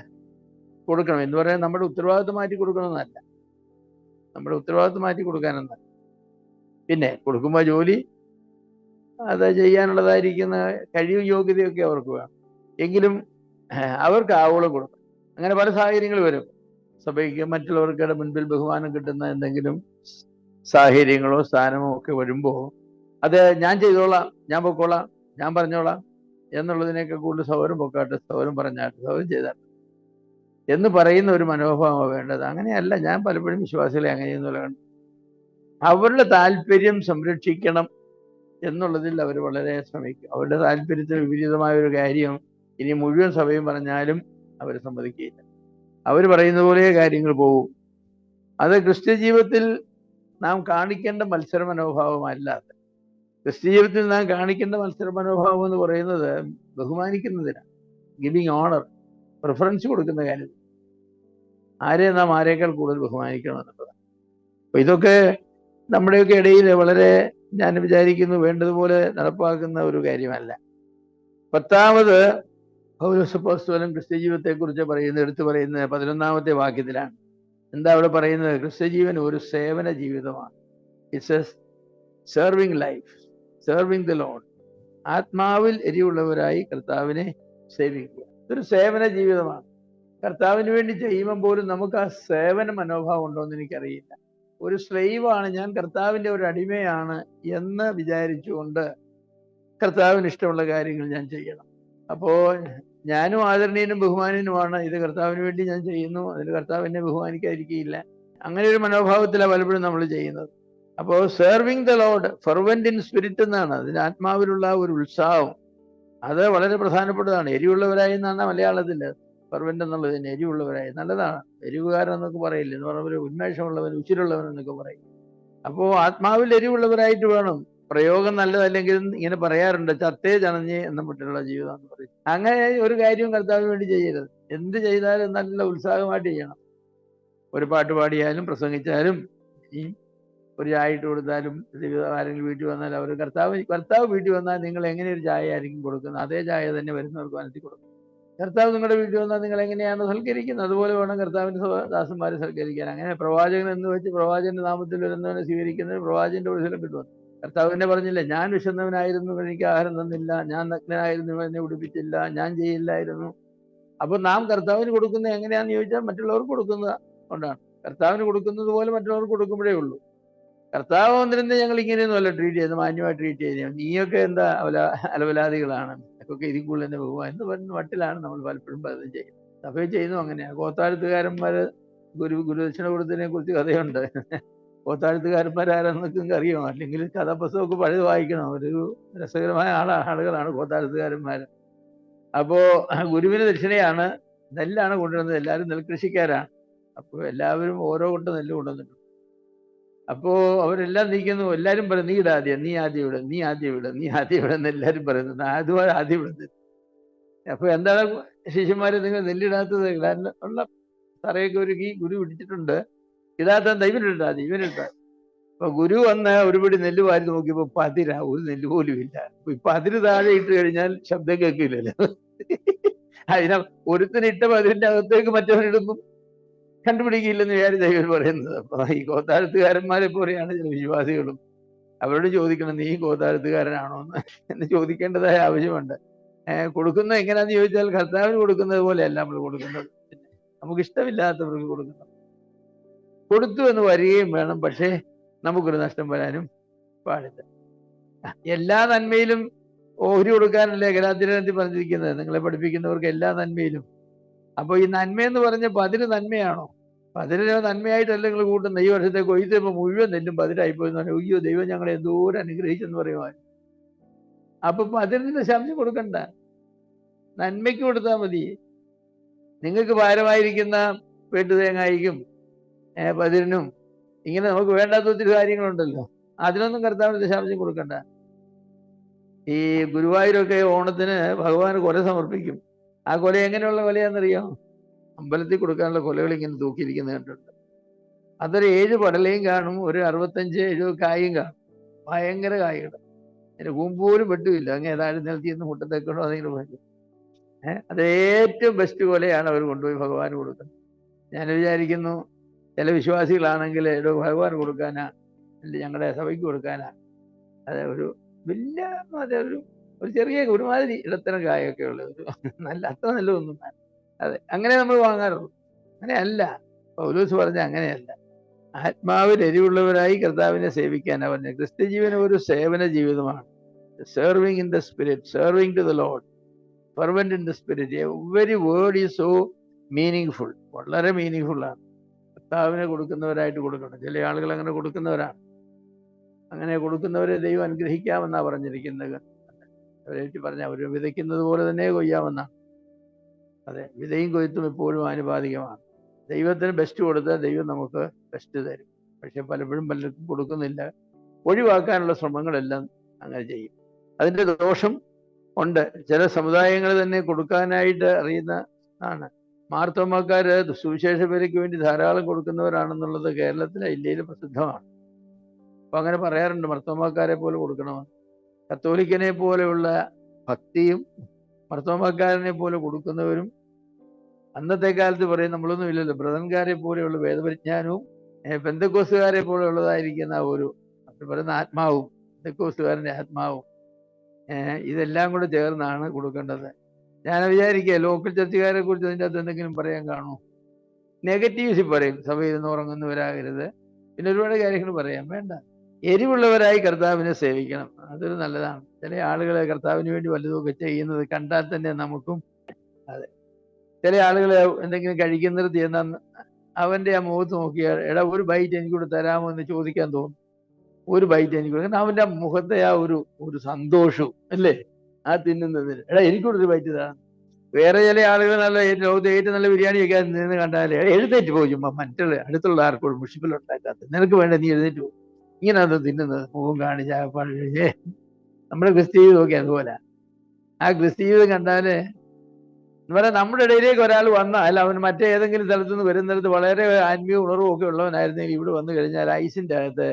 കൊടുക്കണം. എന്ന് പറയാൻ നമ്മുടെ ഉത്തരവാദിത്വം മാറ്റി കൊടുക്കണമെന്നല്ല, നമ്മുടെ ഉത്തരവാദിത്വം മാറ്റി കൊടുക്കാനെന്നല്ല. പിന്നെ കൊടുക്കുമ്പോൾ ജോലി അത് ചെയ്യാനുള്ളതായിരിക്കുന്ന കഴിവും യോഗ്യതയൊക്കെ അവർക്ക് വേണം, എങ്കിലും അവർക്ക് ആവോളം കൊടുക്കണം. അങ്ങനെ പല സാഹചര്യങ്ങൾ വരും. സഭയ്ക്ക് മറ്റുള്ളവർക്കിടെ മുൻപിൽ ബഹുമാനം കിട്ടുന്ന എന്തെങ്കിലും സാഹചര്യങ്ങളോ സ്ഥാനമോ ഒക്കെ വരുമ്പോൾ, അത് ഞാൻ ചെയ്തോളാം, ഞാൻ പൊക്കോളാം, ഞാൻ പറഞ്ഞോളാം എന്നുള്ളതിനൊക്കെ കൂടുതൽ സൗരം പൊക്കാട്ടെ, സൗരം പറഞ്ഞാട്ടെ, സൗരം ചെയ്താട്ടെ എന്ന് പറയുന്ന ഒരു മനോഭാവമാണ് വേണ്ടത്. അങ്ങനെയല്ല. ഞാൻ പലപ്പോഴും വിശ്വാസികളെ അങ്ങനെയൊന്നുമില്ല കണ്ടു. അവരുടെ താല്പര്യം സംരക്ഷിക്കണം എന്നുള്ളതിൽ അവർ വളരെ ശ്രമിക്കും. അവരുടെ താല്പര്യത്തിന് വിപരീതമായ ഒരു കാര്യം ഇനി മുഴുവൻ സഭയും പറഞ്ഞാലും അവർ സമ്മതിക്കുകയില്ല. അവർ പറയുന്ന പോലെ കാര്യങ്ങൾ പോകും. അത് ക്രിസ്ത്യ ജീവിതത്തിൽ നാം കാണിക്കേണ്ട മത്സര മനോഭാവമല്ല. ക്രിസ്ത്യ ജീവിതത്തിൽ നാം കാണിക്കേണ്ട മത്സര മനോഭാവം എന്ന് പറയുന്നത് ബഹുമാനിക്കുന്നതിനാണ്, ഗിവിങ് ഓണർ, പ്രിഫറൻസ് കൊടുക്കുന്ന കാര്യം. നാം ആരേക്കാൾ കൂടുതൽ ബഹുമാനിക്കണം എന്നുള്ളതാണ്. അപ്പൊ ഇതൊക്കെ നമ്മുടെയൊക്കെ ഇടയിൽ വളരെ, ഞാൻ വിചാരിക്കുന്നു, വേണ്ടതുപോലെ നടപ്പാക്കുന്ന ഒരു കാര്യമല്ല. 10ാമത്, പൗലോസ് അപ്പോസ്തലൻ ക്രിസ്ത്യ ജീവിതത്തെക്കുറിച്ച് എടുത്തു പറയുന്നത് 11-ാമത്തെ വാക്യത്തിലാണ്. എന്താ അവിടെ പറയുന്നത്? ക്രിസ്ത്യ ജീവൻ ഒരു സേവന ജീവിതമാണ്. It's A serving life, serving the Lord. ആത്മാവിൽ എരിവുള്ളവരായി കർത്താവിനെ സേവിക്കുക. ഇതൊരു സേവന ജീവിതമാണ്. കർത്താവിന് വേണ്ടി ചെയ്യുമ്പോൾ പോലും നമുക്ക് ആ സേവന മനോഭാവം ഉണ്ടോ എന്ന് എനിക്കറിയില്ല. ഒരു സ്ലൈവാണ് ഞാൻ, കർത്താവിൻ്റെ ഒരു അടിമയാണ് എന്ന് വിചാരിച്ചുകൊണ്ട് കർത്താവിന് ഇഷ്ടമുള്ള കാര്യങ്ങൾ ഞാൻ ചെയ്യണം. അപ്പോൾ ഞാനും ആദരണീയനും ബഹുമാനീയനുമാണ്, ഇത് കർത്താവിന് വേണ്ടി ഞാൻ ചെയ്യുന്നു, അതിന് കർത്താവ് എന്നെ ബഹുമാനിക്കാതിരിക്കുകയില്ല. അങ്ങനെ ഒരു മനോഭാവത്തിലാണ് പലപ്പോഴും നമ്മൾ ചെയ്യുന്നത്. അപ്പോൾ serving the Lord, fervent in spirit എന്നാണ് അതിന്, ആത്മാവിലുള്ള ഒരു ഉത്സാഹം. അത് വളരെ പ്രധാനപ്പെട്ടതാണ്. എരിവുള്ളവരായി എന്നാണ് മലയാളത്തിൽ ഫെർവെന്റ് എന്നുള്ളതിന്. എരിവുള്ളവരായി നല്ലതാണ്. എരിവുകാരൻ എന്നൊക്കെ പറയില്ല, എന്ന് പറഞ്ഞ ഉന്മേഷമുള്ളവൻ, ഉച്ചിരുള്ളവൻ എന്നൊക്കെ പറയും. അപ്പോൾ ആത്മാവിൽ എരിവുള്ളവരായിട്ട് വേണം. പ്രയോഗം നല്ലതല്ലെങ്കിൽ ഇങ്ങനെ പറയാറുണ്ട്, ചത്തേ ചണഞ്ഞ് എന്ന മറ്റുള്ള ജീവിതം എന്ന് പറയും. അങ്ങനെ ഒരു കാര്യവും കർത്താവിന് വേണ്ടി ചെയ്യരുത്. എന്ത് ചെയ്താലും നല്ല ഉത്സാഹമായിട്ട് ചെയ്യണം. ഒരു പാട്ട് പാടിയാലും പ്രസംഗിച്ചാലും ഈ ഒരു ചായ ഇട്ട് കൊടുത്താലും, ആരെങ്കിലും വീട്ടിൽ വന്നാൽ അവർ കർത്താവ് വീട്ടിൽ വന്നാൽ നിങ്ങൾ എങ്ങനെ ഒരു ചായ ആയിരിക്കും കൊടുക്കുന്നത്, അതേ ചായ തന്നെ വരുന്നവർക്ക് മനസ്സിൽ കൊടുക്കും. കർത്താവ് നിങ്ങളുടെ വീട്ടിൽ വന്നാൽ നിങ്ങൾ എങ്ങനെയാണ് സൽക്കരിക്കുന്നത്, അതുപോലെ വേണം കർത്താവിൻ്റെ ദാസന്മാരെ സൽക്കരിക്കാൻ. അങ്ങനെ പ്രവാചകൻ എന്ന് വെച്ച് പ്രവാചകന്റെ നാമത്തിൽ വരുന്നവനെ സ്വീകരിക്കുന്നതിന് പ്രവാചകന്റെ പ്രതിഫലം കിട്ടും. കർത്താവ് തന്നെ പറഞ്ഞില്ലേ, ഞാൻ വിശന്നവനായിരുന്നു, എനിക്ക് ആഹാരം തന്നില്ല, ഞാൻ നഗ്നനായിരുന്നു, എന്നെ ഉടുപ്പിച്ചില്ല, ഞാൻ ചെയ്യില്ലായിരുന്നു. അപ്പൊ നാം കർത്താവിന് കൊടുക്കുന്നത് എങ്ങനെയാണെന്ന് ചോദിച്ചാൽ മറ്റുള്ളവർക്ക് കൊടുക്കുന്നത് കൊണ്ടാണ്. കർത്താവിന് കൊടുക്കുന്നത് പോലെ മറ്റുള്ളവർക്ക് കൊടുക്കുമ്പോഴേ ഉള്ളൂ. കർത്താവ് വന്നിരുന്ന് ഞങ്ങൾ ഇങ്ങനെയൊന്നും അല്ല ട്രീറ്റ് ചെയ്യുന്നത്, മാന്യമായി ട്രീറ്റ് ചെയ്യുന്നത്. നീയൊക്കെ എന്താ അലവലാദികളാണ്, ഒക്കെ ഇതിക്കുള്ള എന്നെ ബഹുമാനം എന്ന് പറയുന്ന മട്ടിലാണ് നമ്മൾ പലപ്പോഴും പലതും ചെയ്യുന്നത്. സഭയിൽ ചെയ്യുന്നു അങ്ങനെയാണ്. ഗോത്താഴ്ത്തുകാരന്മാര് ഗുരുദക്ഷിണ കൊടുത്തതിനെ കുറിച്ച് കഥയുണ്ട്. ഗോത്താഴ്ത്തുകാരന്മാരാരെന്നൊക്കെ അറിയണം, അല്ലെങ്കിൽ കഥാപുസ്തകമൊക്കെ പഴയത് വായിക്കണം. ഒരു രസകരമായ ആളുകളാണ് ഗോത്താഴ്ത്തുകാരന്മാർ. അപ്പോ ഗുരുവിന് ദക്ഷിണയാണ്, നെല്ലാണ് കൊണ്ടുവരുന്നത്. എല്ലാവരും നെൽകൃഷിക്കാരാണ്. അപ്പോൾ എല്ലാവരും ഓരോ കൊട്ട നെല്ല് കൊണ്ടുവന്നിട്ടുണ്ട്. അപ്പോ അവരെല്ലാം നീക്കുന്നു. എല്ലാവരും പറയും, നീ ഇടാദ്യം, നീ ആദ്യം ഇവിടെ, നീ ആദ്യം ഇവിടെ, നീ ആദ്യം ഇവിടെ എന്ന് എല്ലാവരും പറയുന്നത്. അതുപോലെ ആദ്യം ഇവിടെ. അപ്പൊ എന്താണ് ശിഷ്യന്മാരെ നിങ്ങൾ നെല്ലിടാത്തത്? ഇടാൻ ഉള്ള തറയൊക്കെ ഒരുക്കി ഗുരു പിടിച്ചിട്ടുണ്ട്, ഇടാത്ത ഇവനിട്ടാതി, ഇവനിട്ടാതി. അപ്പൊ ഗുരു വന്ന് ഒരുപടി നെല്ല് വാരി നോക്കിയപ്പോ പതിര, ഒരു നെല്ല് പോലും ഇല്ല. അപ്പൊ ഇപ്പൊ അതിര് താഴെ ഇട്ട് കഴിഞ്ഞാൽ ശബ്ദം കേൾക്കില്ലല്ലോ. അതിനാ ഒരുത്തനിട്ട പതിരിന്റെ അകത്തേക്ക് മറ്റവനിടുമ്പം കണ്ടുപിടിക്കില്ലെന്ന് വിചാരിച്ച ഇവർ പറയുന്നത്. അപ്പൊ ഈ ഗോത്താഴ്ത്തുകാരന്മാരെ പോലെയാണ് ചില വിശ്വാസികളും. അവരോട് ചോദിക്കണം, നീ ഗോത്താഴ്ത്തുകാരനാണോ എന്ന് ചോദിക്കേണ്ടതായ ആവശ്യമുണ്ട്. കൊടുക്കുന്നത് എങ്ങനെയാന്ന് ചോദിച്ചാൽ കർത്താവിന് കൊടുക്കുന്നത് പോലെയല്ല നമ്മൾ കൊടുക്കുന്നത്, നമുക്ക് ഇഷ്ടമില്ലാത്തവർക്ക് കൊടുക്കണം. കൊടുത്തു എന്ന് വരികയും വേണം, പക്ഷേ നമുക്കൊരു നഷ്ടം വരാനും പാടില്ല. എല്ലാ നന്മയിലും ഓഹരി കൊടുക്കാനല്ലേ ഗലാത്യലേഖനത്തിൽ പറഞ്ഞിരിക്കുന്നത്, നിങ്ങളെ പഠിപ്പിക്കുന്നവർക്ക് എല്ലാ നന്മയിലും. അപ്പൊ ഈ നന്മയെന്ന് പറഞ്ഞ പതിര് നന്മയാണോ? പതിര് നന്മയായിട്ടല്ല നിങ്ങൾ കൂട്ടുന്നത്. ഈ വർഷത്തെ കൊയ്ത്തപ്പോ മുഴുവൻ നെല്ലും പതിരായിപ്പോയെന്ന് പറഞ്ഞാൽ, അയ്യോ ദൈവം ഞങ്ങളെ എന്തോരം അനുഗ്രഹിച്ചെന്ന് പറയുവാൻ. അപ്പൊ പതിരിന് ശബ്ദം കൊടുക്കണ്ട, നന്മയ്ക്ക് കൊടുത്താൽ മതി. നിങ്ങൾക്ക് ഭാരമായിരിക്കുന്ന വെട്ടുതേങ്ങായിക്കും പതിരിനും ഇങ്ങനെ നമുക്ക് വേണ്ടാത്ത ഒത്തിരി കാര്യങ്ങളുണ്ടല്ലോ, അതിനൊന്നും കർത്താവിന് ദശാംശം കൊടുക്കണ്ട. ഈ ഗുരുവായൂരൊക്കെ ഓണത്തിന് ഭഗവാന് കൊല സമർപ്പിക്കും. ആ കൊല എങ്ങനെയുള്ള കൊലയാണെന്നറിയാം? അമ്പലത്തിൽ കൊടുക്കാനുള്ള കൊലകൾ ഇങ്ങനെ തൂക്കിയിരിക്കുന്നത് കണ്ടിട്ടുണ്ട്. അതൊരു 7 പടലയും കാണും, ഒരു 65-70 കായും കാണും. ഭയങ്കര കായ്കൾ, അതിന്റെ കൂമ്പോലും വെട്ടുമില്ല. അങ്ങനെ ഏതായാലും നിലത്തിന്ന് മുട്ടത്തേക്കണോ അതെങ്കിലും വരും. അത് ഏറ്റവും ബെസ്റ്റ് കൊലയാണ് അവർ കൊണ്ടുപോയി ഭഗവാന് കൊടുക്കുന്നത്. ഞാൻ വിചാരിക്കുന്നു ചില വിശ്വാസികളാണെങ്കിൽ ഭഗവാന് കൊടുക്കാനാ, ഞങ്ങളുടെ സഭയ്ക്ക് കൊടുക്കാനാ, അത് ഒരു വലിയ ഒരു ചെറിയ ഒരുമാതിരി ഇടത്തരം കായൊക്കെ ഉള്ളത്, നല്ല അത്ര നല്ലതൊന്നും. അതെ, അങ്ങനെ നമ്മൾ വാങ്ങാറുള്ളൂ. അങ്ങനെയല്ല പൗലോസ് പറഞ്ഞ, അങ്ങനെയല്ല. ആത്മാവിൽ എരിവുള്ളവരായി കർത്താവിനെ സേവിക്കാനാ പറഞ്ഞത്. ക്രിസ്ത്യ ജീവനം ഒരു സേവന ജീവിതമാണ്. Serving in the spirit, serving to the Lord, fervent in the spirit. Every word is so meaningful, വളരെ മീനിങ് ഫുൾ ആണ്. കർത്താവിനെ കൊടുക്കുന്നവരായിട്ട് കൊടുക്കണം. ചില ആളുകൾ അങ്ങനെ കൊടുക്കുന്നവരാണ്. അങ്ങനെ കൊടുക്കുന്നവരെ ദൈവം അനുഗ്രഹിക്കാമെന്നാണ് പറഞ്ഞിരിക്കുന്നത്. അവരെ പറഞ്ഞ അവർ വിതയ്ക്കുന്നത് പോലെ തന്നെ കൊയ്യാമെന്നാണ്. അതെ, വിതയും കൊയ്ത്തും എപ്പോഴും ആനുപാതികമാണ്. ദൈവത്തിന് ബെസ്റ്റ് കൊടുത്താൽ ദൈവം നമുക്ക് ബെസ്റ്റ് തരും. പക്ഷെ പലപ്പോഴും പലർക്കും കൊടുക്കുന്നില്ല. ഒഴിവാക്കാനുള്ള ശ്രമങ്ങളെല്ലാം അങ്ങനെ ചെയ്യും. അതിൻ്റെ ദോഷം ഉണ്ട്. ചില സമുദായങ്ങൾ തന്നെ കൊടുക്കാനായിട്ട് അറിയുന്ന ആണ്. മാർത്തോമാക്കാര് സുവിശേഷ പേരയ്ക്ക് വേണ്ടി ധാരാളം കൊടുക്കുന്നവരാണെന്നുള്ളത് കേരളത്തിലെ ഇന്ത്യയിൽ പ്രസിദ്ധമാണ്. അപ്പൊ അങ്ങനെ പറയാറുണ്ട്, മാർത്തോമാക്കാരെ പോലെ കൊടുക്കണമെന്ന്. കത്തോലിക്കനെ പോലെയുള്ള ഭക്തിയും മർത്തോമാക്കാരനെ പോലെ കൊടുക്കുന്നവരും, അന്നത്തെ കാലത്ത് പറയും നമ്മളൊന്നും ഇല്ലല്ലോ, ബ്രദൻകാരെ പോലെയുള്ള വേദപരിജ്ഞാനവും പെന്തക്കോസുകാരെ പോലെ ഉള്ളതായിരിക്കുന്ന ഒരു അവർ പറയുന്ന ആത്മാവും പെന്തക്കോസുകാരൻ്റെ ആത്മാവും ഇതെല്ലാം കൂടെ ചേർന്നാണ് കൊടുക്കേണ്ടത്. ഞാൻ വിചാരിക്കുക ലോക്കൽ ചർച്ചുകാരെ കുറിച്ച് അതിൻ്റെ അകത്ത് എന്തെങ്കിലും പറയാൻ കാണുമോ? നെഗറ്റീവ്സ് പറയും, സഭയിൽ നിന്ന് ഉറങ്ങുന്നവരാകരുത്, പിന്നെ ഒരുപാട് കാര്യങ്ങൾ പറയാം. വേണ്ട, എരിവുള്ളവരായി കർത്താവിനെ സേവിക്കണം, അതൊരു നല്ലതാണ്. ചില ആളുകൾ കർത്താവിന് വേണ്ടി വല്ലതുമൊക്കെ ചെയ്യുന്നത് കണ്ടാൽ തന്നെ നമുക്കും അതെ. ചില ആളുകൾ എന്തെങ്കിലും കഴിക്കുന്നിടത്ത് ചെന്നാൽ അവൻ്റെ ആ മുഖത്ത് നോക്കിയാൽ എടാ ഒരു ബൈറ്റ് എനിക്കൂടെ തരാമോ എന്ന് ചോദിക്കാൻ തോന്നും. ഒരു ബൈറ്റ് എനിക്ക്, കാരണം അവൻ്റെ മുഖത്തെ ആ ഒരു സന്തോഷവും അല്ലേ ആ തിന്നുന്നതിന്, എടാ എനിക്കൂടെ ഒരു ബൈറ്റ് തരാം. വേറെ ചില ആളുകൾ നല്ല ലോകത്ത് ഏറ്റവും നല്ല ബിരിയാണി വയ്ക്കാൻ നിന്ന് കണ്ടാൽ എഴുന്നേറ്റ് പോകും. ചുമ്മാ മറ്റുള്ള അടുത്തുള്ള ആർക്കും മുഷിപ്പിൽ ഉണ്ടാക്കാത്ത, നിനക്ക് വേണ്ട നീ എഴുന്നേറ്റ് പോകും. ഇങ്ങനെ അത് തിന്നുന്നത് മുഖം കാണിച്ച് ആപ്പാട് കഴിച്ചേ. നമ്മുടെ ക്രിസ്ത്യ ജീവിതം നോക്കി അതുപോലെ. ആ ക്രിസ്ത്യ ജീവിതം കണ്ടാല് എന്ന് പറയാൻ നമ്മുടെ ഇടയിലേക്ക് ഒരാൾ വന്നാൽ അവൻ മറ്റേതെങ്കിലും സ്ഥലത്തു നിന്ന് വരുന്നിടത്ത് വളരെ ആത്മീയ ഉണർവും ഒക്കെ ഉള്ളവനായിരുന്നെങ്കിൽ ഇവിടെ വന്നു കഴിഞ്ഞാൽ ഐസിന്റെ അകത്ത്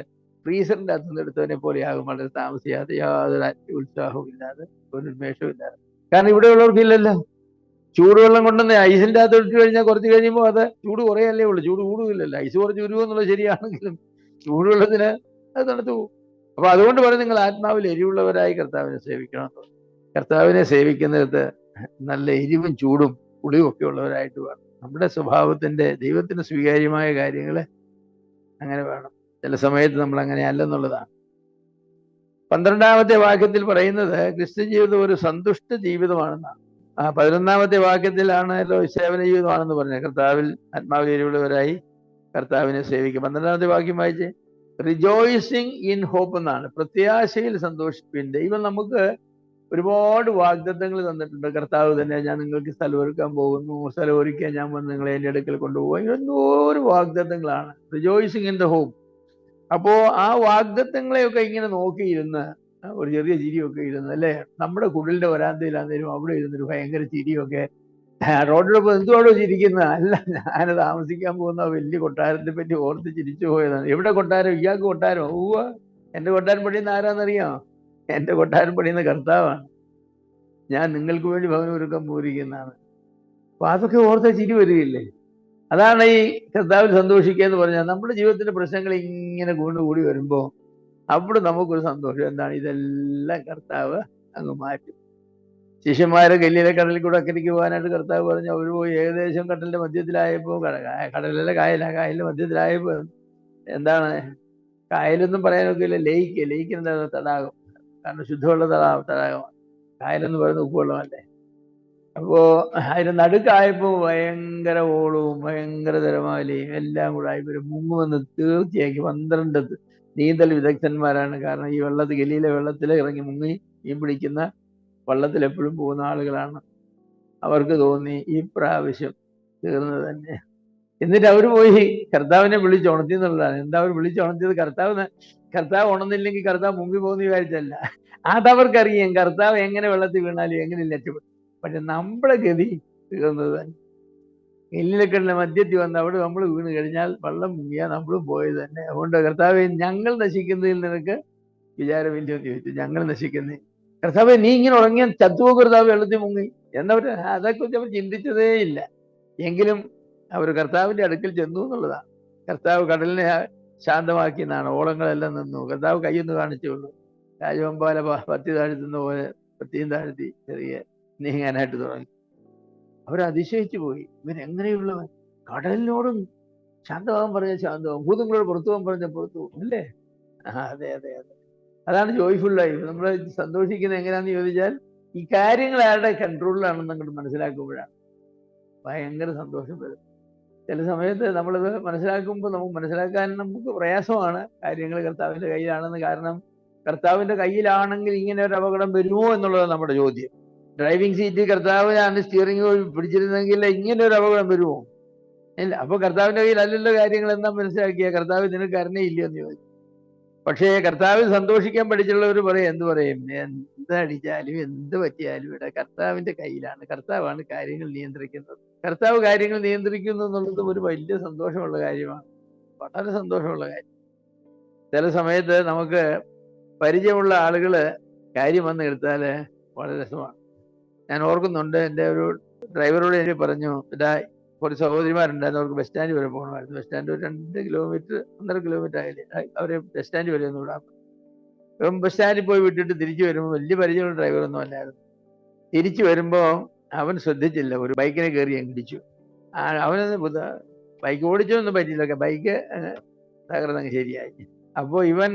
ഫ്രീസറിന്റെ അകത്ത് നിന്ന് എടുത്തവനെ പോലെയാകും. വളരെ താമസിയാതെ യാതൊരു ആത്മീയ ഉത്സാഹവും ഇല്ലാതെ, ഒരു ഉന്മേഷവും ഇല്ലാതെ. കാരണം ഇവിടെ ഉള്ളവർക്കില്ലല്ലോ. ചൂടുവെള്ളം കൊണ്ടുവന്ന് ഐസിന്റെ അകത്ത് ഇട്ട് കഴിഞ്ഞാൽ കുറച്ച് കഴിയുമ്പോൾ അത് ചൂട് കുറയല്ലേ ഉള്ളൂ, ചൂട് കൂടുകയില്ലല്ലോ. ഐസ് കുറച്ച് ഉരുവെന്നുള്ളത് ശരിയാണെങ്കിലും ചൂടുവെള്ളത്തിന് അത് തണുത്തു പോകും. അപ്പൊ അതുകൊണ്ട് പറയും നിങ്ങൾ ആത്മാവിൽ എരിവുള്ളവരായി കർത്താവിനെ സേവിക്കണം. കർത്താവിനെ സേവിക്കുന്നിടത്ത് നല്ല എരിവും ചൂടും പുളിയും ഒക്കെ ഉള്ളവരായിട്ട് വേണം. നമ്മുടെ സ്വഭാവത്തിന്റെ ദൈവത്തിന് സ്വീകാര്യമായ കാര്യങ്ങൾ അങ്ങനെ വേണം. ചില സമയത്ത് നമ്മൾ അങ്ങനെ അല്ലെന്നുള്ളതാണ്. 12ാമത്തെ വാക്യത്തിൽ പറയുന്നത് ക്രിസ്ത്യ ജീവിതം ഒരു സന്തുഷ്ട ജീവിതമാണെന്നാണ്. 11ാമത്തെ വാക്യത്തിലാണല്ലോ സേവന ജീവിതമാണെന്ന് പറഞ്ഞത്. കർത്താവിൽ ആത്മാവിൽ എരിവുള്ളവരായി കർത്താവിനെ സേവിക്കും. 12ാമത്തെ വാക്യം വായിച്ച്, റിജോയിസിങ് ഇൻ ഹോപ്പ് എന്നാണ്, പ്രത്യാശയിൽ സന്തോഷിപ്പിൻ. ദൈവം നമുക്ക് ഒരുപാട് വാഗ്ദത്തങ്ങൾ തന്നിട്ടുണ്ട്. കർത്താവ് തന്നെ ഞാൻ നിങ്ങൾക്ക് സ്ഥലം ഒരുക്കാൻ പോകുന്നു, സ്ഥലം ഒരുക്കാൻ ഞാൻ വന്ന് നിങ്ങളെ എൻ്റെ അടുക്കൽ കൊണ്ടുപോകും. എന്തോരം വാഗ്ദത്തങ്ങളാണ്. റിജോയിസിങ് ഇൻ ദ ഹോപ്പ്. അപ്പോ ആ വാഗ്ദത്തങ്ങളെയൊക്കെ ഇങ്ങനെ നോക്കിയിരുന്ന് ഒരു ചെറിയ ചിരിയൊക്കെ ഇരുന്ന് അല്ലേ, നമ്മുടെ കുടിലിന്റെ വരാന്തയിലാന്നേലും അവിടെ ഇരുന്നൊരു ഭയങ്കര ചിരിയൊക്കെ, റോഡിലൊപ്പം എന്തുവാണോ ചിരിക്കുന്നത്? അല്ല, ഞാൻ താമസിക്കാൻ പോകുന്ന വലിയ കൊട്ടാരത്തെ പറ്റി ഓർത്ത് ചിരിച്ചു പോയതാണ്. എവിടെ കൊട്ടാരം? ഇയാൾക്ക് കൊട്ടാരം? ഊവ, എന്റെ കൊട്ടാരം പണിയുന്ന ആരാന്നറിയാമോ? എന്റെ കൊട്ടാരം പണിയുന്ന കർത്താവാണ്. ഞാൻ നിങ്ങൾക്ക് വേണ്ടി ഭവനം ഒരുക്കം പോയിരിക്കുന്നതാണ്. അപ്പൊ അതൊക്കെ ഓർത്ത ചിരി വരികയില്ലേ? അതാണ് ഈ കർത്താവിൽ സന്തോഷിക്കുക എന്ന് പറഞ്ഞാൽ. നമ്മുടെ ജീവിതത്തിന്റെ പ്രശ്നങ്ങൾ ഇങ്ങനെ കൂടി വരുമ്പോൾ അവിടെ നമുക്കൊരു സന്തോഷം. എന്താണ്? ഇതെല്ലാം കർത്താവ് അങ്ങ് മാറ്റും. ശിഷ്യന്മാരെ ഗലീല കടലിൽ കൂടെ അക്കരയ്ക്ക് പോകാനായിട്ട് കർത്താവ് പറഞ്ഞു. അവർ പോയി ഏകദേശം കടലിന്റെ മധ്യത്തിലായപ്പോൾ, കടലിലെ കായലിന്റെ മധ്യത്തിലായപ്പോൾ എന്താണ്, കായലൊന്നും പറയാനൊക്കെ ഇല്ല, ലേക്ക് എന്താണ്? തടാകം. കാരണം ശുദ്ധമുള്ള തടാകമാണ്. കായലെന്ന് പറയുന്നത് ഉപ്പുവെള്ളമല്ലേ. അപ്പോ അതിന് നടുക്കായപ്പോ ഭയങ്കര ഓളവും ഭയങ്കര തിരമാലയും എല്ലാം കൂടെ ആയപ്പോൾ മുങ്ങുമെന്ന് തീർച്ചയാക്കി 12 നീന്തൽ വിദഗ്ധന്മാരാണ്. കാരണം ഈ ഗലീലെ വെള്ളത്തിൽ ഇറങ്ങി മുങ്ങി മീൻ പിടിക്കുന്ന വള്ളത്തിൽ എപ്പോഴും പോകുന്ന ആളുകളാണ്. അവർക്ക് തോന്നി ഈ പ്രാവശ്യം തീർന്നു തന്നെ. എന്നിട്ട് അവർ പോയി കർത്താവിനെ വിളിച്ചുണർത്തി എന്നുള്ളതാണ്. എന്താ അവർ വിളിച്ചുണർത്തിയത്? കർത്താവ് ഉണർന്നില്ലെങ്കിൽ കർത്താവ് മുങ്ങി പോകുന്ന വിചാരിച്ചല്ല. അതവർക്കറിയാം കർത്താവ് എങ്ങനെ വെള്ളത്തിൽ വീണാലും എങ്ങനെ രക്ഷപ്പെടും. പക്ഷെ നമ്മുടെ ഗതി തീർന്നത് തന്നെ. ഗലീലക്കടലിന്റെ മധ്യത്തിൽ വന്ന് അവിടെ നമ്മൾ വീണ് കഴിഞ്ഞാൽ വെള്ളം മുങ്ങിയാൽ നമ്മളും പോയത് തന്നെ. അതുകൊണ്ട് കർത്താവെ, ഞങ്ങൾ നശിക്കുന്നതിൽ നിനക്ക് വിചാരമില്ലെന്ന് ചോദിച്ചു. ഞങ്ങൾ നശിക്കുന്നേ കർത്താവെ, നീ ഇങ്ങനെ ഉറങ്ങിയ ചത്തുവോ കർത്താവ് വെള്ളത്തിൽ മുങ്ങി എന്നവർ അതേക്കുറിച്ച് അവർ ചിന്തിച്ചതേ ഇല്ല. എങ്കിലും അവർ കർത്താവിന്റെ അടുക്കൽ ചെന്നു എന്നുള്ളതാണ്. കർത്താവ് കടലിനെ ശാന്തമാക്കി എന്നാണ്. ഓളങ്ങളെല്ലാം നിന്നു. കർത്താവ് കൈയൊന്ന് കാണിച്ചുള്ളൂ. രാജവമ്പാല പത്തി താഴ്ത്തുന്ന പോലെ പത്തിയും താഴ്ത്തി ചെറിയ നീങ്ങാനായിട്ട് തുടങ്ങി. അവർ അതിശയിച്ചു പോയി. ഇവരെങ്ങനെയുള്ളവൻ? കടലിനോടും ശാന്തമാകാൻ പറഞ്ഞ ശാന്തമാകും, ഭൂതങ്ങളോട് പുറത്തു പോകാൻ പറഞ്ഞ പുറത്തു പോകും അല്ലേ? അതെ അതെ അതെ. അതാണ് ജോയ്ഫുൾ ലൈഫ്. നമ്മൾ സന്തോഷിക്കുന്നത് എങ്ങനെയാണെന്ന് ചോദിച്ചാൽ ഈ കാര്യങ്ങൾ ആരുടെ കൺട്രോളിലാണെന്ന് അങ്ങോട്ട് മനസ്സിലാക്കുമ്പോഴാണ് ഭയങ്കര സന്തോഷം വരും. ചില സമയത്ത് നമ്മളിത് മനസ്സിലാക്കുമ്പോൾ മനസ്സിലാക്കാൻ നമുക്ക് പ്രയാസമാണ്. കാര്യങ്ങൾ കർത്താവിന്റെ കയ്യിലാണെന്ന്. കാരണം കർത്താവിന്റെ കയ്യിലാണെങ്കിൽ ഇങ്ങനെ ഒരു അപകടം വരുമോ എന്നുള്ളതാണ് നമ്മുടെ ചോദ്യം. ഡ്രൈവിംഗ് സീറ്റ് കർത്താവിനാണ് സ്റ്റിയറിംഗ് പിടിച്ചിരുന്നെങ്കിൽ ഇങ്ങനെ ഒരു അപകടം വരുമോ? ഇല്ല. അപ്പൊ കർത്താവിന്റെ കയ്യിൽ അല്ലല്ലോ കാര്യങ്ങൾ എന്നാ മനസ്സിലാക്കിയ കർത്താവ് നിനക്ക് കരുണയില്ല എന്ന് ചോദിച്ചു. പക്ഷേ കർത്താവിൽ സന്തോഷിക്കാൻ പഠിച്ചുള്ളവർ പറയും, എന്ത് പറയും? എന്തടിച്ചാലും എന്ത് പറ്റിയാലും ഇവിടെ കർത്താവിന്റെ കയ്യിലാണ്. കർത്താവാണ് കാര്യങ്ങൾ നിയന്ത്രിക്കുന്നത്. കർത്താവ് കാര്യങ്ങൾ നിയന്ത്രിക്കുന്നു എന്നുള്ളത് ഒരു വലിയ സന്തോഷമുള്ള കാര്യമാണ്. വളരെ സന്തോഷമുള്ള കാര്യം. ചില സമയത്ത് നമുക്ക് പരിചയമുള്ള ആളുകള് കാര്യം വന്ന് എടുത്താല് വളരെ രസമാണ്. ഞാൻ ഓർക്കുന്നുണ്ട്. എൻ്റെ ഒരു ഡ്രൈവറോട് എനിക്ക് പറഞ്ഞു, ഇതാ കുറച്ച് സഹോദരിമാരുണ്ടായിരുന്നു, അവർക്ക് ബസ് സ്റ്റാൻഡ് വരെ പോകണമായിരുന്നു. ബസ് സ്റ്റാൻഡ് ഒരു 2 കിലോമീറ്റർ 1.5 കിലോമീറ്റർ ആയില്ലേ, അവരെ ബസ് സ്റ്റാൻഡ് വരെ ഒന്ന് വിടാൻ. ഇവൻ ബസ് സ്റ്റാൻഡിൽ പോയി വിട്ടിട്ട് തിരിച്ചു വരുമ്പോൾ, വലിയ പരിചയമുള്ള ഡ്രൈവറൊന്നും അല്ലായിരുന്നു. തിരിച്ചു വരുമ്പോൾ അവൻ ശ്രദ്ധിച്ചില്ല, ഒരു ബൈക്കിനെ കയറി അങ്ങ് ഇടിച്ചു. അവനൊന്ന് ബൈക്ക് ഓടിച്ചൊന്നും പറ്റിയില്ല, ബൈക്ക് തകർന്നങ്ങ് ശരിയായി. അപ്പോൾ ഇവൻ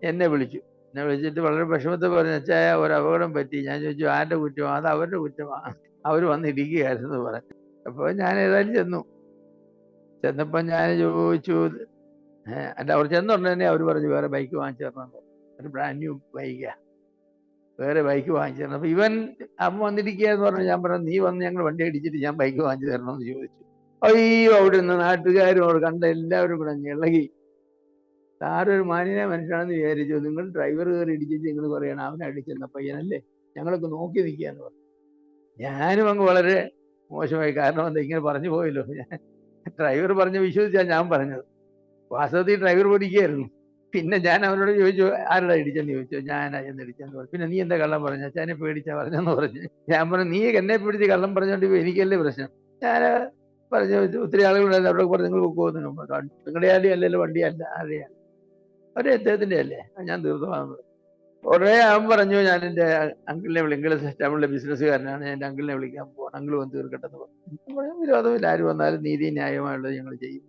എന്നെ വിളിച്ചിട്ട് വളരെ വിഷമത്തെ പറഞ്ഞു, അച്ചായ ഒരു അപകടം പറ്റി. ഞാൻ ചോദിച്ചു ആരുടെ കുറ്റമാണ്? അത് അവരുടെ കുറ്റമാണ്, അവർ വന്നിരിക്കുകയായിരുന്നു പറഞ്ഞു. അപ്പോൾ ഞാൻ ഏതായാലും ചെന്നപ്പോൾ ഞാൻ ചോദിച്ചു, അല്ല അവർ ചെന്നുടനെ തന്നെ അവർ പറഞ്ഞു വേറെ ബൈക്ക് വാങ്ങിച്ചു തരണം, ഒരു ബ്രാൻഡ് ന്യൂ ബൈക്കാ, വേറെ ബൈക്ക് വാങ്ങിച്ചു തരണം. അപ്പോൾ ഇവൻ അമ്മ വന്നിരിക്കുക എന്ന് പറഞ്ഞു. ഞാൻ പറഞ്ഞു നീ വന്ന് ഞങ്ങൾ വണ്ടി അടിച്ചിട്ട് ഞാൻ ബൈക്ക് വാങ്ങിച്ചു തരണമെന്ന് ചോദിച്ചു. അയ്യോ, അവിടെ നിന്ന് നാട്ടുകാരും അവിടെ കണ്ട എല്ലാവരും കൂടെ ഇളകി. സാറൊരു മാന്യനായ മനുഷ്യനാണെന്ന് വിചാരിച്ചു, നിങ്ങൾ ഡ്രൈവർ കയറി ഇടിച്ചിട്ട് നിങ്ങൾ പറയണം അവനെ അടിച്ചെന്ന പയ്യനല്ലേ, ഞങ്ങളൊക്കെ നോക്കി നിൽക്കുക എന്ന് പറഞ്ഞു. ഞാനും അങ്ങ് വളരെ മോശമായി. കാരണം എന്താ, ഇങ്ങനെ പറഞ്ഞു പോയല്ലോ. ഡ്രൈവർ പറഞ്ഞ് വിശ്വസിച്ചാൽ ഞാൻ പറഞ്ഞത്. വാസ്തവത്തിൽ ഡ്രൈവർ പഠിക്കുകയായിരുന്നു. പിന്നെ ഞാൻ അവനോട് ചോദിച്ചു ആരുടെ ഇടിച്ചെന്ന് ചോദിച്ചു. ഞാനാ എന്ന് ഇടിച്ചെന്ന് പറഞ്ഞു. പിന്നെ നീ എന്താ കള്ളം പറഞ്ഞ? അച്ഛനെ പേടിച്ചാ പറഞ്ഞെന്ന് പറഞ്ഞു. ഞാൻ പറഞ്ഞു നീ എന്നെ പേടിച്ച് കള്ളം പറഞ്ഞോണ്ട് എനിക്കല്ലേ പ്രശ്നം. ഞാൻ പറഞ്ഞു ഒത്തിരി ആളുകളുണ്ടായിരുന്നു, അവിടെ പറഞ്ഞു നിങ്ങൾ പോകുന്നു, നിങ്ങളുടെ ആരുടെയും അല്ലല്ലോ, വണ്ടിയല്ല ആരുടെയാണ്, ഒരു അദ്ദേഹത്തിൻ്റെ അല്ലേ, ഞാൻ തീർത്തുവാന്ന്. കുറേ അവൻ പറഞ്ഞു ഞാൻ എൻ്റെ അങ്കിളിനെ വിളിങ്ങൾ ടൗണിലെ ബിസിനസ്സുകാരനാണ്, എൻ്റെ അങ്കിളിനെ വിളിക്കാൻ പോകണം, അങ്കിൾ വന്ന് തീർക്കട്ടെന്ന് പറഞ്ഞു. വിരോധമില്ല, ആര് വന്നാലും നീതി ന്യായമായുള്ളത് ഞങ്ങൾ ചെയ്യും,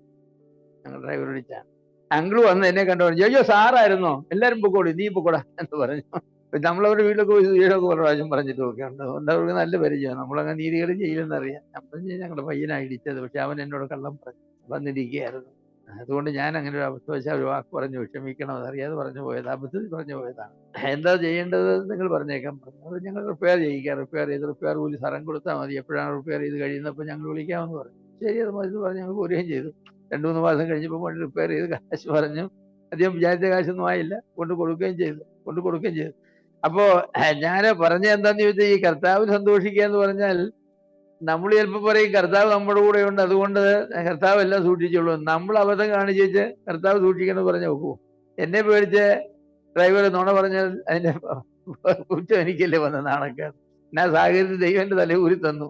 ഞങ്ങൾ ഡ്രൈവർ വിളിച്ചാണ്. അങ്കിൾ വന്ന് എന്നെ കണ്ടു പറഞ്ഞു, അയ്യോ സാറായിരുന്നോ, എല്ലാവരും പൊക്കോളൂ, നീ പൊക്കോടാ എന്ന് പറഞ്ഞു. നമ്മളവരുടെ വീട്ടിലൊക്കെ പോയി വീടൊക്കെ ഒരു പ്രാവശ്യം പറഞ്ഞിട്ടും ഒക്കെ ഉണ്ട്. അതുകൊണ്ട് അവർക്ക് നല്ല പരിചയമാണ്, നമ്മളങ്ങനെ നീതികൾ ചെയ്യില്ലെന്നറിയാം. നമ്മൾ ഞങ്ങളുടെ പയ്യനാണ് ഇടിച്ചത്, പക്ഷെ അവൻ എന്നോട് കള്ളം പറഞ്ഞു വന്നിരിക്കുകയായിരുന്നു. അതുകൊണ്ട് ഞാൻ അങ്ങനെ ഒരു അവസ്ഥ വെച്ചാൽ ഒരു വാക്ക് പറഞ്ഞു, ക്ഷമിക്കണം, അതറിയാതെ പറഞ്ഞു പോയത്, അബദ്ധത്തിൽ പറഞ്ഞു പോയതാണ്, എന്താ ചെയ്യേണ്ടത് നിങ്ങൾ പറഞ്ഞേക്കാൻ പറഞ്ഞു. അത് ഞങ്ങൾ റിപ്പയർ ചെയ്യിക്കാം, റിപ്പയർ കൂലി സ്ഥലം കൊടുത്താൽ മതി, എപ്പോഴാണ് റിപ്പയർ ചെയ്ത് കഴിയുന്നപ്പോൾ ഞങ്ങൾ വിളിക്കാമെന്ന് പറഞ്ഞു. ശരി, അത് മതി പറഞ്ഞ് ഞങ്ങൾ പോരുകയും ചെയ്തു. 2-3 മാസം കഴിഞ്ഞപ്പോൾ വണ്ടി റിപ്പയർ ചെയ്ത് കാശ് പറഞ്ഞു. അധികം വിചാരിച്ച കാശൊന്നും ആയില്ല, കൊണ്ട് കൊടുക്കുകയും ചെയ്തു. അപ്പോൾ ഞാൻ പറഞ്ഞ എന്താന്ന് ചോദിച്ചാൽ, ഈ കർത്താവ് സന്തോഷിക്കുക എന്ന് പറഞ്ഞാൽ, നമ്മൾ ചിലപ്പോൾ പറയും കർത്താവ് നമ്മുടെ കൂടെ ഉണ്ട്, അതുകൊണ്ട് കർത്താവ് എല്ലാം സൂക്ഷിച്ചോളൂ. നമ്മൾ അബദ്ധം കാണിച്ച് കർത്താവ് സൂക്ഷിക്കണം പറഞ്ഞ് നോക്കൂ. എന്നെ പേടിച്ച് ഡ്രൈവർ നുണ പറഞ്ഞാൽ അതിന്റെ കുറ്റം എനിക്കല്ലേ വന്ന നാണക്കേട്. ഞാൻ സാഹചര്യത്തിൽ ദൈവം എൻ്റെ തല ഊരി തന്നു.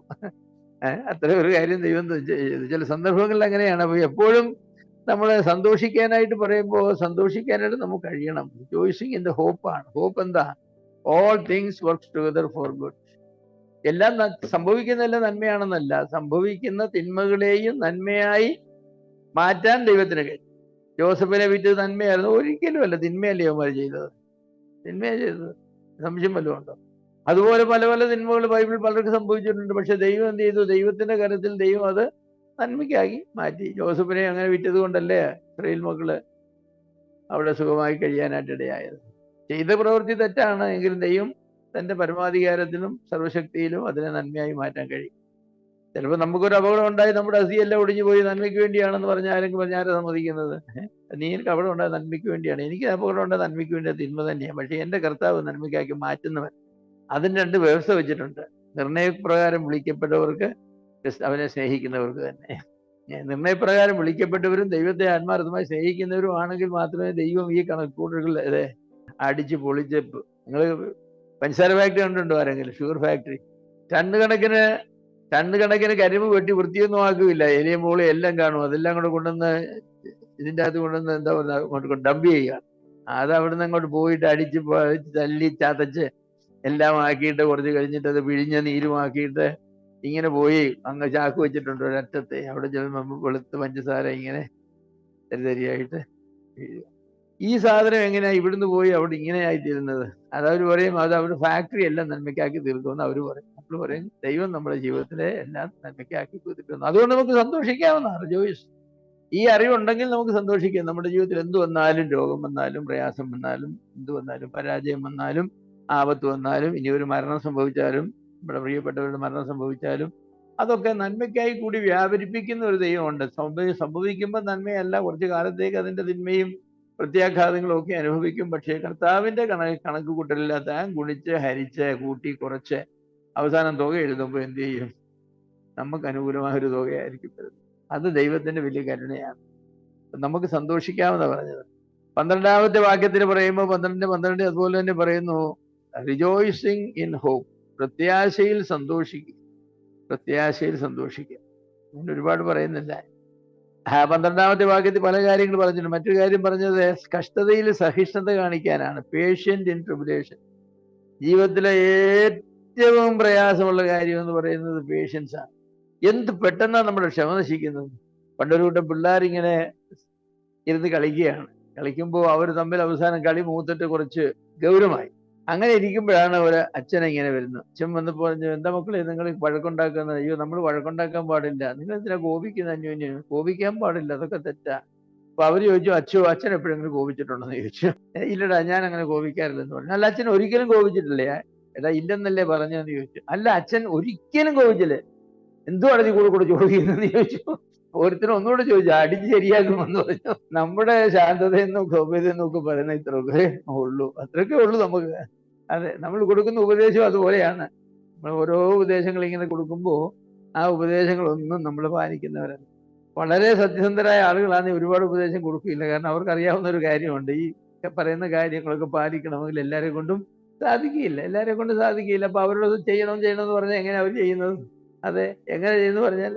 അത്ര ഒരു കാര്യം ദൈവം ചെയ്തു. ചില സന്ദർഭങ്ങളിൽ അങ്ങനെയാണ്. അപ്പോൾ എപ്പോഴും നമ്മൾ സന്തോഷിക്കാനായിട്ട് പറയുമ്പോൾ സന്തോഷിക്കാനായിട്ട് നമുക്ക് കഴിയണം. റിജോയ്സിങ് ഇൻ ദ ഹോപ്പാണ്. ഹോപ്പ് എന്താ? All things work together for good. എല്ലാം സംഭവിക്കുന്നതെല്ലാം നന്മയാണെന്നല്ല, സംഭവിക്കുന്ന തിന്മകളെയും നന്മയായി മാറ്റാൻ ദൈവത്തിന് കഴിയും. ജോസഫിനെ വിറ്റത് നന്മയായിരുന്നു? ഒരിക്കലും അല്ല, തിന്മയല്ലേ അവന്മാർ ചെയ്തത്? തിന്മയാണ് ചെയ്തത്, സംശയം വല്ലതും ഉണ്ടോ? അതുപോലെ പല പല തിന്മകൾ ബൈബിളിൽ പലർക്ക് സംഭവിച്ചിട്ടുണ്ട്. പക്ഷെ ദൈവം എന്ത് ചെയ്തു? ദൈവത്തിന്റെ കരത്തിൽ ദൈവം അത് നന്മയ്ക്കാക്കി മാറ്റി. ജോസഫിനെ അങ്ങനെ വിറ്റത് കൊണ്ടല്ലേ ഇസ്രായേൽ മക്കള് അവിടെ സുഖമായി കഴിയാനായിട്ട് ഇടയായത്. ചെയ്ത പ്രവൃത്തി തെറ്റാണ് എങ്കിലും ദൈവം തന്റെ പരമാധികാരത്തിലും സർവശക്തിയിലും അതിനെ നന്മയായി മാറ്റാൻ കഴിയും. ചിലപ്പോൾ നമുക്കൊരു അപകടം ഉണ്ടായി, നമ്മുടെ അസിയെല്ലാം ഒടിഞ്ഞു പോയി, നന്മയ്ക്ക് വേണ്ടിയാണെന്ന് പറഞ്ഞാലും പറഞ്ഞാരെ സമ്മതിക്കുന്നത്. നീ എനിക്ക് അപകടം ഉണ്ടായ നന്മയ്ക്ക് വേണ്ടിയാണ്, എനിക്ക് അപകടം ഉണ്ടായ നന്മയ്ക്ക് വേണ്ടി, തിന്മ തന്നെയാണ്. പക്ഷെ എൻ്റെ കർത്താവ് നന്മയ്ക്കാക്കി മാറ്റുന്നവൻ. അതിന് 2 വ്യവസ്ഥ വെച്ചിട്ടുണ്ട്. നിർണയപ്രകാരം വിളിക്കപ്പെട്ടവർക്ക്, അവനെ സ്നേഹിക്കുന്നവർക്ക് തന്നെ. നിർണയപ്രകാരം വിളിക്കപ്പെട്ടവരും ദൈവത്തെ ആത്മാർത്ഥമായി സ്നേഹിക്കുന്നവരും ആണെങ്കിൽ മാത്രമേ ദൈവം ഈ കണക്കൂട്ടുകൾ അടിച്ച് പൊളിച്ച്. നിങ്ങൾ പഞ്ചസാര ഫാക്ടറി കണ്ടിട്ടുണ്ടോ ആരെങ്കിലും? Sugar factory. ടണ്ണ് കണക്കിന് കരിമ്പ് വെട്ടി വൃത്തിയൊന്നും ആക്കുകയില്ല, എലിയും മോളി എല്ലാം കാണും. അതെല്ലാം കൂടെ കൊണ്ടുവന്ന് ഇതിൻ്റെ അകത്ത് കൊണ്ടുവന്ന് എന്താ പറയുക, ഡംപ് ചെയ്യുക. അത് അവിടുന്ന് അങ്ങോട്ട് പോയിട്ട് അടിച്ച് തല്ലി ചതച്ച് എല്ലാം ആക്കിയിട്ട് കുറച്ച് കഴിഞ്ഞിട്ട് അത് പിഴിഞ്ഞ നീരുമാക്കിയിട്ട് ഇങ്ങനെ പോയി അങ്ങ് ചാക്ക് വെച്ചിട്ടുണ്ട് ഒരറ്റത്തെ. അവിടെ ചെല്ലുമ്പോൾ വെളുത്ത് പഞ്ചസാര ഇങ്ങനെ തരിതരിയായിട്ട് വീഴുക. ഈ സാധനം എങ്ങനെയാ ഇവിടുന്ന് പോയി അവിടെ ഇങ്ങനെ ആയിത്തീരുന്നത്? അതവർ പറയും അത് അവരുടെ ഫാക്ടറി എല്ലാം നന്മയ്ക്കാക്കി തീർക്കുമെന്ന് അവർ പറയും. നമ്മൾ പറയും ദൈവം നമ്മുടെ ജീവിതത്തിലെ എല്ലാം നന്മയ്ക്കാക്കി തീർക്കുന്നു. അതുകൊണ്ട് നമുക്ക് സന്തോഷിക്കാവുന്നതാണ്. ജോയിസ്, ഈ അറിവുണ്ടെങ്കിൽ നമുക്ക് സന്തോഷിക്കാം. നമ്മുടെ ജീവിതത്തിൽ എന്ത് വന്നാലും, രോഗം വന്നാലും, പ്രയാസം വന്നാലും, എന്ത് വന്നാലും, പരാജയം വന്നാലും, ആപത്ത് വന്നാലും, ഇനി ഒരു മരണം സംഭവിച്ചാലും, നമ്മുടെ പ്രിയപ്പെട്ടവരുടെ മരണം സംഭവിച്ചാലും, അതൊക്കെ നന്മയ്ക്കായി കൂടി വ്യാപരിപ്പിക്കുന്ന ഒരു ദൈവമുണ്ട്. സംഭവിക്കുമ്പോൾ നന്മയല്ല, കുറച്ച് കാലത്തേക്ക് അതിൻ്റെ തിന്മയും പ്രത്യാഘാതങ്ങളും ഒക്കെ അനുഭവിക്കും. പക്ഷേ കർത്താവിൻ്റെ കണക്ക് കൂട്ടലിൽ താൻ ഗുണിച്ച് ഹരിച്ച് കൂട്ടി കുറച്ച് അവസാനം തുക എഴുതുമ്പോൾ എന്ത് ചെയ്യും? നമുക്ക് അനുകൂലമായ ഒരു തുകയായിരിക്കും വരുന്നത്. അത് ദൈവത്തിന്റെ വലിയ കരുണയാണ്. നമുക്ക് സന്തോഷിക്കാമെന്ന് പറഞ്ഞത്. 12ാമത്തെ വാക്യത്തിൽ പറയുമ്പോൾ 12 അതുപോലെ തന്നെ പറയുന്നു, റിജോയ്സിങ് ഇൻ ഹോപ്പ്. പ്രത്യാശയിൽ സന്തോഷിക്കുക, പ്രത്യാശയിൽ സന്തോഷിക്കുക. അങ്ങനെ ഒരുപാട് പറയുന്നില്ല. 12-ാമത്തെ വാക്യത്തിൽ പല കാര്യങ്ങൾ പറഞ്ഞിട്ടുണ്ട്. മറ്റൊരു കാര്യം പറഞ്ഞത് കഷ്ടതയിൽ സഹിഷ്ണുത കാണിക്കാനാണ്. Patient in tribulation. ജീവിതത്തിലെ ഏറ്റവും പ്രയാസമുള്ള കാര്യം എന്ന് പറയുന്നത് പേഷ്യൻസ് ആണ്. എന്ത് പെട്ടെന്നാണ് നമ്മുടെ ക്ഷമ നശിക്കുന്നത്. പണ്ടൊരു കൂട്ടം പിള്ളേരിങ്ങനെ ഇരുന്ന് കളിക്കുകയാണ്. കളിക്കുമ്പോൾ അവർ തമ്മിൽ അവസാനം കളി മൂത്തിട്ട് കുറച്ച് ഗൗരവമായി. അങ്ങനെ ഇരിക്കുമ്പോഴാണ് ഒരു അച്ഛൻ ഇങ്ങനെ വരുന്നത്. അച്ഛൻ വന്നപ്പോൾ പറഞ്ഞു, എന്താ മക്കളെ നിങ്ങൾ വഴക്കുണ്ടാക്കുന്നത്? അയ്യോ, നമ്മൾ വഴക്കുണ്ടാക്കാൻ പാടില്ല. നിങ്ങൾ എന്തിനാ കോപിക്കുന്ന? അന്യോന്യം കോപിക്കാൻ പാടില്ല, അതൊക്കെ തെറ്റാ. അപ്പൊ അവര് ചോദിച്ചു, അച്ഛൻ എപ്പോഴെങ്കിലും കോപിച്ചിട്ടുണ്ടെന്ന് ചോദിച്ചു. ഇല്ലടാ, ഞാൻ അങ്ങനെ കോപിക്കാറില്ലെന്ന് പറഞ്ഞു. അല്ല, അച്ഛൻ ഒരിക്കലും കോപിച്ചിട്ടില്ലേ? എടാ, ഇല്ലെന്നല്ലേ പറഞ്ഞതെന്ന് ചോദിച്ചു. അല്ല, അച്ഛൻ ഒരിക്കലും കോപിച്ചില്ലേ? എന്തുവാണ് നീ കൂടെ ചോദിക്കുന്നതെന്ന് ചോദിച്ചു. ഓരോരുത്തരും ഒന്നുകൂടെ ചോദിച്ചു, അടിച്ച് ശരിയാക്കുമെന്ന് പറഞ്ഞു. നമ്മുടെ ശാന്തതയെന്നും സൗമ്യതയെന്നും ഒക്കെ പറയുന്ന ഇത്രയൊക്കെ ഉള്ളൂ, അത്രയൊക്കെ ഉള്ളൂ നമുക്ക്. അതെ, നമ്മൾ കൊടുക്കുന്ന ഉപദേശം അതുപോലെയാണ്. നമ്മൾ ഓരോ ഉപദേശങ്ങൾ ഇങ്ങനെ കൊടുക്കുമ്പോൾ ആ ഉപദേശങ്ങളൊന്നും നമ്മൾ പാലിക്കുന്നവരല്ല. വളരെ സത്യസന്ധരായ ആളുകളാണ് ഒരുപാട് ഉപദേശം കൊടുക്കില്ല. കാരണം അവർക്ക് അറിയാവുന്ന ഒരു കാര്യമുണ്ട്, ഈ പറയുന്ന കാര്യങ്ങളൊക്കെ പാലിക്കണമെങ്കിൽ എല്ലാവരെ കൊണ്ടും സാധിക്കില്ല, എല്ലാവരെ കൊണ്ടും സാധിക്കില്ല. അപ്പൊ അവരോട് ചെയ്യണമെന്ന് പറഞ്ഞാൽ എങ്ങനെ അവർ ചെയ്യുന്നത്? അതെ, എങ്ങനെ ചെയ്യുന്നു പറഞ്ഞാൽ,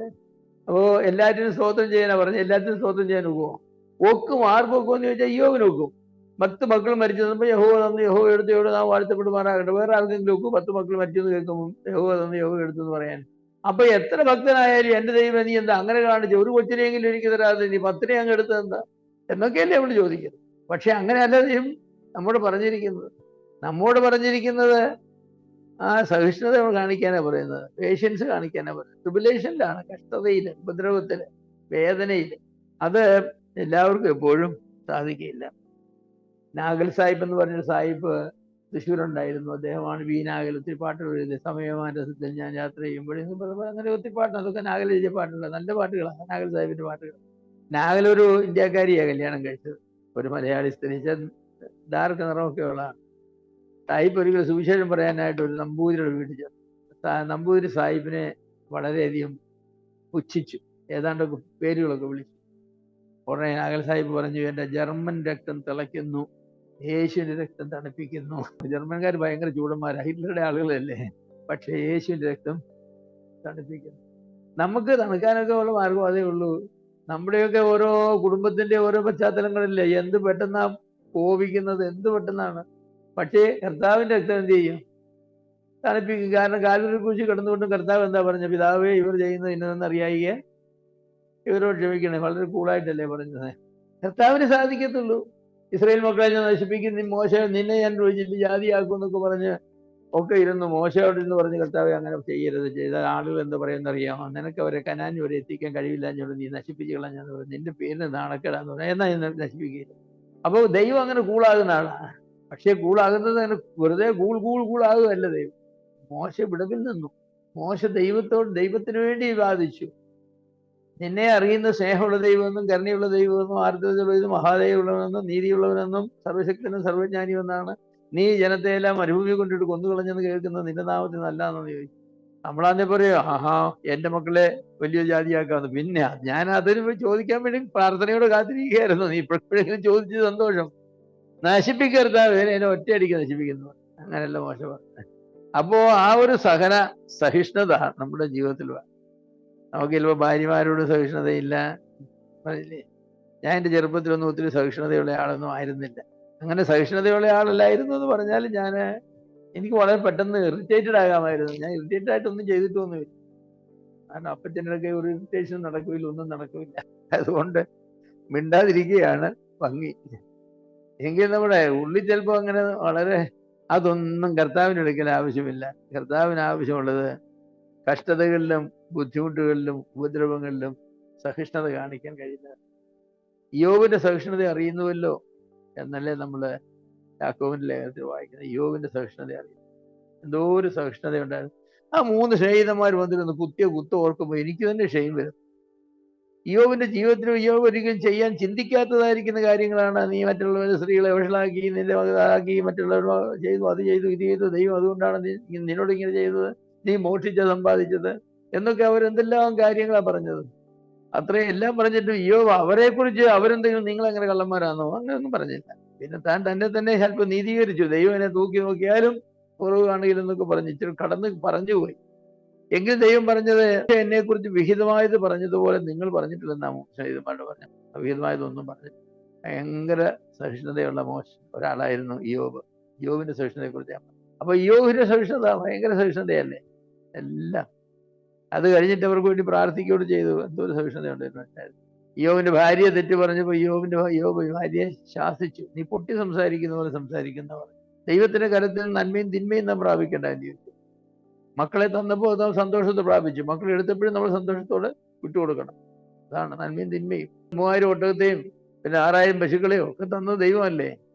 അപ്പോ എല്ലാറ്റിനും സ്തോത്രം ചെയ്യാനാ പറഞ്ഞത്. എല്ലാറ്റിനും സ്തോത്രം ചെയ്യാൻ ഒക്കുമോ? ഒക്കും. ആർക്ക് ഒക്കുമെന്ന് ചോദിച്ചാൽ യോബിന് ഒക്കും. 10 മക്കൾ മരിച്ചു തന്നപ്പോ യഹോവ തന്നു, യഹോവ എടുത്ത്, എവിടെ നാം വാഴ്ത്തപ്പെടുമാറാകട്ടെ. വേറെ ആർക്കെങ്കിലും ഒക്കും 10 മക്കൾ മരിച്ചെന്ന് കേൾക്കുമ്പോൾ യഹോവ തന്നു, യഹോവ എടുത്തു എന്ന് പറയാൻ? അപ്പൊ എത്ര ഭക്തനായാലും എന്റെ ദൈവം നീ എന്താ അങ്ങനെ കാണിച്ചു? ഒരു കൊച്ചിനെങ്കിലും എനിക്ക് തരാതെ നീ 10 അങ്ങ് എടുത്തത് എന്താ എന്നൊക്കെയല്ലേ നമ്മൾ ചോദിക്കുന്നത്. പക്ഷെ അങ്ങനെയല്ല ദൈവം നമ്മോട് പറഞ്ഞിരിക്കുന്നത് ആ സഹിഷ്ണുത കാണിക്കാനാ പറയുന്നത്, പേഷ്യൻസ് കാണിക്കാനാ പറയുന്നത്. ട്രിബുലേഷനിലാണ്, കഷ്ടതയില്, ഉപദ്രവത്തില്, വേദനയില്. അത് എല്ലാവർക്കും എപ്പോഴും സാധിക്കില്ല. നാഗൽ സാഹിബ് എന്ന് പറഞ്ഞൊരു സാഹിബ് തൃശ്ശൂരുണ്ടായിരുന്നു. അദ്ദേഹമാണ് വീനാഗൽ. ഒത്തിരി പാട്ടുകൾ എഴുതിയത്. സമയമാനസത്തിൽ ഞാൻ യാത്ര ചെയ്യുമ്പോഴേ അങ്ങനെ ഒത്തിരി പാട്ടുണ്ട്. അതൊക്കെ നാഗൽ എഴുതിയ പാട്ടുകൾ, നല്ല പാട്ടുകളാണ് നാഗൽ സാഹിബിന്റെ പാട്ടുകൾ. നാഗൽ ഒരു ഇന്ത്യക്കാരിയാണ് കല്യാണം കഴിച്ചത്, ഒരു മലയാളി സ്ത്രീ, ഡാർക്ക് നിറമൊക്കെ ഉള്ളതാണ്. സാഹിബ് ഒരിക്കലും സുവിശേഷം പറയാനായിട്ട് ഒരു നമ്പൂതിരിയുടെ വീട്ടിൽ ചെന്നു. നമ്പൂതിരി സാഹിബിനെ വളരെയധികം പുച്ഛിച്ചു, ഏതാണ്ടൊക്കെ പേരുകളൊക്കെ വിളിച്ചു. ഉടനെ നാഗൽ സാഹിബ് പറഞ്ഞു, എൻ്റെ ജർമ്മൻ രക്തം തിളയ്ക്കുന്നു, യേശുവിന്റെ രക്തം തണുപ്പിക്കുന്നു. ജർമ്മൻകാർ ഭയങ്കര ചൂടന്മാരാ, ഹിറ്റ്ലറുടെ ആളുകളല്ലേ. പക്ഷെ യേശുവിന്റെ രക്തം തണുപ്പിക്കുന്നു. നമുക്ക് തണുക്കാനൊക്കെ ഉള്ള മാർഗം അതേ ഉള്ളൂ. നമ്മുടെയൊക്കെ ഓരോ കുടുംബത്തിന്റെ ഓരോ പശ്ചാത്തലങ്ങളില്ലേ എന്ത് പെട്ടെന്നാ കോപിക്കുന്നത്, എന്ത് പെട്ടെന്നാണ്. പക്ഷേ കർത്താവിന്റെ രക്തം എന്ത് ചെയ്യും? തണുപ്പിക്കും. കാരണം കാൽവരി ക്രൂശിൽ കിടന്നുകൊണ്ടും കർത്താവ് എന്താ പറഞ്ഞ? പിതാവേ, ഇവർ ചെയ്യുന്നത് ഇന്നതെന്ന് അറിയായികെ ഇവരോട് ക്ഷമിക്കണേ. വളരെ കൂളായിട്ടല്ലേ പറഞ്ഞത്. കർത്താവിന് സാധിക്കത്തുള്ളൂ. ഇസ്രായേൽ മക്കളെ ഞാൻ നശിപ്പിക്കും, മോശ നിന്നെ ഞാൻ രുചിച്ച് ജാതിയാക്കും എന്നൊക്കെ പറഞ്ഞ് ഒക്കെ ഇരുന്ന് മോശയോട് എന്ന് പറഞ്ഞ്, കർത്താവ് അങ്ങനെ ചെയ്യരുത്, ചെയ്ത ആളുകൾ എന്താ പറയുന്ന അറിയാമോ? നിനക്ക് അവരെ കനാൻ വരെ എത്തിക്കാൻ കഴിവില്ല, നീ നശിപ്പിച്ച് കളഞ്ഞെന്ന് പറഞ്ഞു, നിന്റെ പേരിന് നാണക്കേടാന്ന് പറഞ്ഞു. എന്നാൽ ഞാൻ നശിപ്പിക്കില്ല. അപ്പോൾ ദൈവം അങ്ങനെ കൂളാകുന്ന ആളാണ്. പക്ഷെ കൂളാകുന്നത് അങ്ങനെ വെറുതെ കൂളാകുകയല്ല ദൈവം. മോശ വിടവിൽ നിന്നു. മോശ ദൈവത്തിന് വേണ്ടി വാദിച്ചു. നിന്നെ അറിയുന്ന സ്നേഹമുള്ള ദൈവമെന്നും കരുണയുള്ള ദൈവമെന്നും ആർദ്രതയുള്ളതെന്നും മഹാദയുള്ളവനെന്നും നീതിയുള്ളവനെന്നും സർവശക്തനും സർവജ്ഞാനിയുമെന്നാണ് നീ ജനത്തെ എല്ലാം മരുഭൂമി കൊണ്ടിട്ട് കൊന്നുകളഞ്ഞെന്ന് കേൾക്കുന്നത് നിന്റെ നാമത്തിൽ നല്ലതെന്ന് ചോദിച്ചു. നമ്മളാന്നെ പറയോ, ആഹാ എന്റെ മക്കളെ വലിയ ജാതിയാക്കാന്ന്. പിന്നെ ഞാൻ അതിന് ചോദിക്കാൻ വേണ്ടി പ്രാർത്ഥനയോട് കാത്തിരിക്കുകയായിരുന്നു. നീ ഇപ്പോഴെങ്കിലും ചോദിച്ചത് സന്തോഷം. നശിപ്പിക്കരുത്, എന്നെ ഒറ്റയടിക്ക് നശിപ്പിക്കുന്നു. അങ്ങനെയല്ല മോശ പറഞ്ഞത്. അപ്പോ ആ ഒരു സഹിഷ്ണുത നമ്മുടെ ജീവിതത്തിൽ വേണം. നമുക്ക് ചിലപ്പോൾ ഭാര്യമാരോട് സഹിഷ്ണുതയില്ല, പറഞ്ഞില്ലേ. ഞാൻ എൻ്റെ ചെറുപ്പത്തിലൊന്നും ഒത്തിരി സഹിഷ്ണുതയുള്ള ആളൊന്നും ആയിരുന്നില്ല. അങ്ങനെ സഹിഷ്ണുതയുള്ള ആളല്ലായിരുന്നു എന്ന് പറഞ്ഞാൽ എനിക്ക് വളരെ പെട്ടെന്ന് ഇറിറ്റേറ്റഡ് ആകാമായിരുന്നു. ഞാൻ ഇറിറ്റേറ്റഡ് ആയിട്ടൊന്നും ചെയ്തിട്ടൊന്നുമില്ല. കാരണം അപ്പച്ചനൊക്കെ ഒരു ഇറിറ്റേഷൻ നടക്കില്ല, ഒന്നും നടക്കില്ല. അതുകൊണ്ട് മിണ്ടാതിരിക്കുകയാണ് ഭംഗി. എങ്കിൽ നമ്മുടെ ഉള്ളിൽ ചിലപ്പോൾ അങ്ങനെ വളരെ അതൊന്നും കർത്താവിന് എടുക്കൽ ആവശ്യമില്ല. കർത്താവിന് ആവശ്യമുള്ളത് കഷ്ടതകളിലും ബുദ്ധിമുട്ടുകളിലും ഉപദ്രവങ്ങളിലും സഹിഷ്ണുത കാണിക്കാൻ കഴിയുന്നത്. യോബിന്റെ സഹിഷ്ണുത അറിയുന്നുവല്ലോ എന്നല്ലേ നമ്മള് യാക്കോബിന്റെ ലേഖനത്തിൽ വായിക്കുന്നത്. യോബിന്റെ സഹിഷ്ണുത അറിയുന്നു. എന്തോ ഒരു സഹിഷ്ണുത ഉണ്ടായിരുന്നു. ആ 3 സ്നേഹിതന്മാർ വന്നിരുന്നു കുത്തിയ കുത്ത് ഓർക്കുമ്പോൾ എനിക്ക് തന്നെ ക്ഷയം വരും. യോബിന്റെ ജീവിതത്തിൽ യോബ് ഒരിക്കലും ചെയ്യാൻ ചിന്തിക്കാത്തതായിരിക്കുന്ന കാര്യങ്ങളാണ്. നീ മറ്റുള്ളവരുടെ സ്ത്രീകളെ വഷളാക്കി, നിന്റെ മകളാക്കി, മറ്റുള്ളവർ ചെയ്തു, അത് ചെയ്തു, ഇത് ചെയ്തു, ദൈവം അതുകൊണ്ടാണ് നിന്നോട് ഇങ്ങനെ ചെയ്തത്, നീ സമ്പാദിച്ചത് എന്നൊക്കെ അവരെന്തെല്ലാം കാര്യങ്ങളാണ് പറഞ്ഞത്. അത്രയും എല്ലാം പറഞ്ഞിട്ട് യോബ് അവരെ കുറിച്ച് അവരെന്തെങ്കിലും നിങ്ങൾ അങ്ങനെ കള്ളന്മാരാണോ അങ്ങനെയൊന്നും പറഞ്ഞില്ല. പിന്നെ താൻ തന്നെ ചിലപ്പോൾ നീതീകരിച്ചു. ദൈവം എന്നെ തൂക്കി നോക്കിയാലും കുറവ് കാണില്ലെന്നൊക്കെ പറഞ്ഞ് ഇച്ചിരി കടന്ന് പറഞ്ഞുപോയി. എങ്കിലും ദൈവം പറഞ്ഞത് എന്നെക്കുറിച്ച് വിഹിതമായത് പറഞ്ഞതുപോലെ നിങ്ങൾ പറഞ്ഞിട്ടില്ലെന്നാ മോശമായിട്ട് പറഞ്ഞു. അവിഹിതമായതൊന്നും പറഞ്ഞില്ല. ഭയങ്കര സഹിഷ്ണുതയുള്ള ഒരാളായിരുന്നു ഇയ്യോബ്. ഇയ്യോബിന്റെ സഹിഷ്ണുതയെ കുറിച്ച്. അപ്പൊ ഇയ്യോബിന്റെ സഹിഷ്ണുത ഭയങ്കര സഹിഷ്ണുതയല്ലേ എല്ലാം. അത് കഴിഞ്ഞിട്ട് അവർക്ക് വേണ്ടി പ്രാർത്ഥിക്കുകയോട് ചെയ്തു. എന്തോ ഒരു സഹിഷ്ണുതയുണ്ടായിരുന്നു. ഇയ്യോബിന്റെ ഭാര്യയെ തെറ്റ് പറഞ്ഞപ്പോ ഇയ്യോബ് ഭാര്യയെ ശാസിച്ചു. നീ പൊട്ടി സംസാരിക്കുന്ന പോലെ സംസാരിക്കുന്നവർ ദൈവത്തിന്റെ കരത്തിൽ നന്മയും തിന്മയും നാം പ്രാപിക്കേണ്ടതെന്ന് ചോദിച്ചു. മക്കളെ തന്നപ്പോൾ നാം സന്തോഷത്തെ പ്രാപിച്ചു. മക്കളെ എടുത്തപ്പോഴും നമ്മൾ സന്തോഷത്തോടെ വിട്ടുകൊടുക്കണം. അതാണ് നന്മയും തിന്മയും. 3000 ഒട്ടകത്തെയും പിന്നെ 6000 പശുക്കളെയോ ഒക്കെ തന്നത് ദൈവമല്ലേ.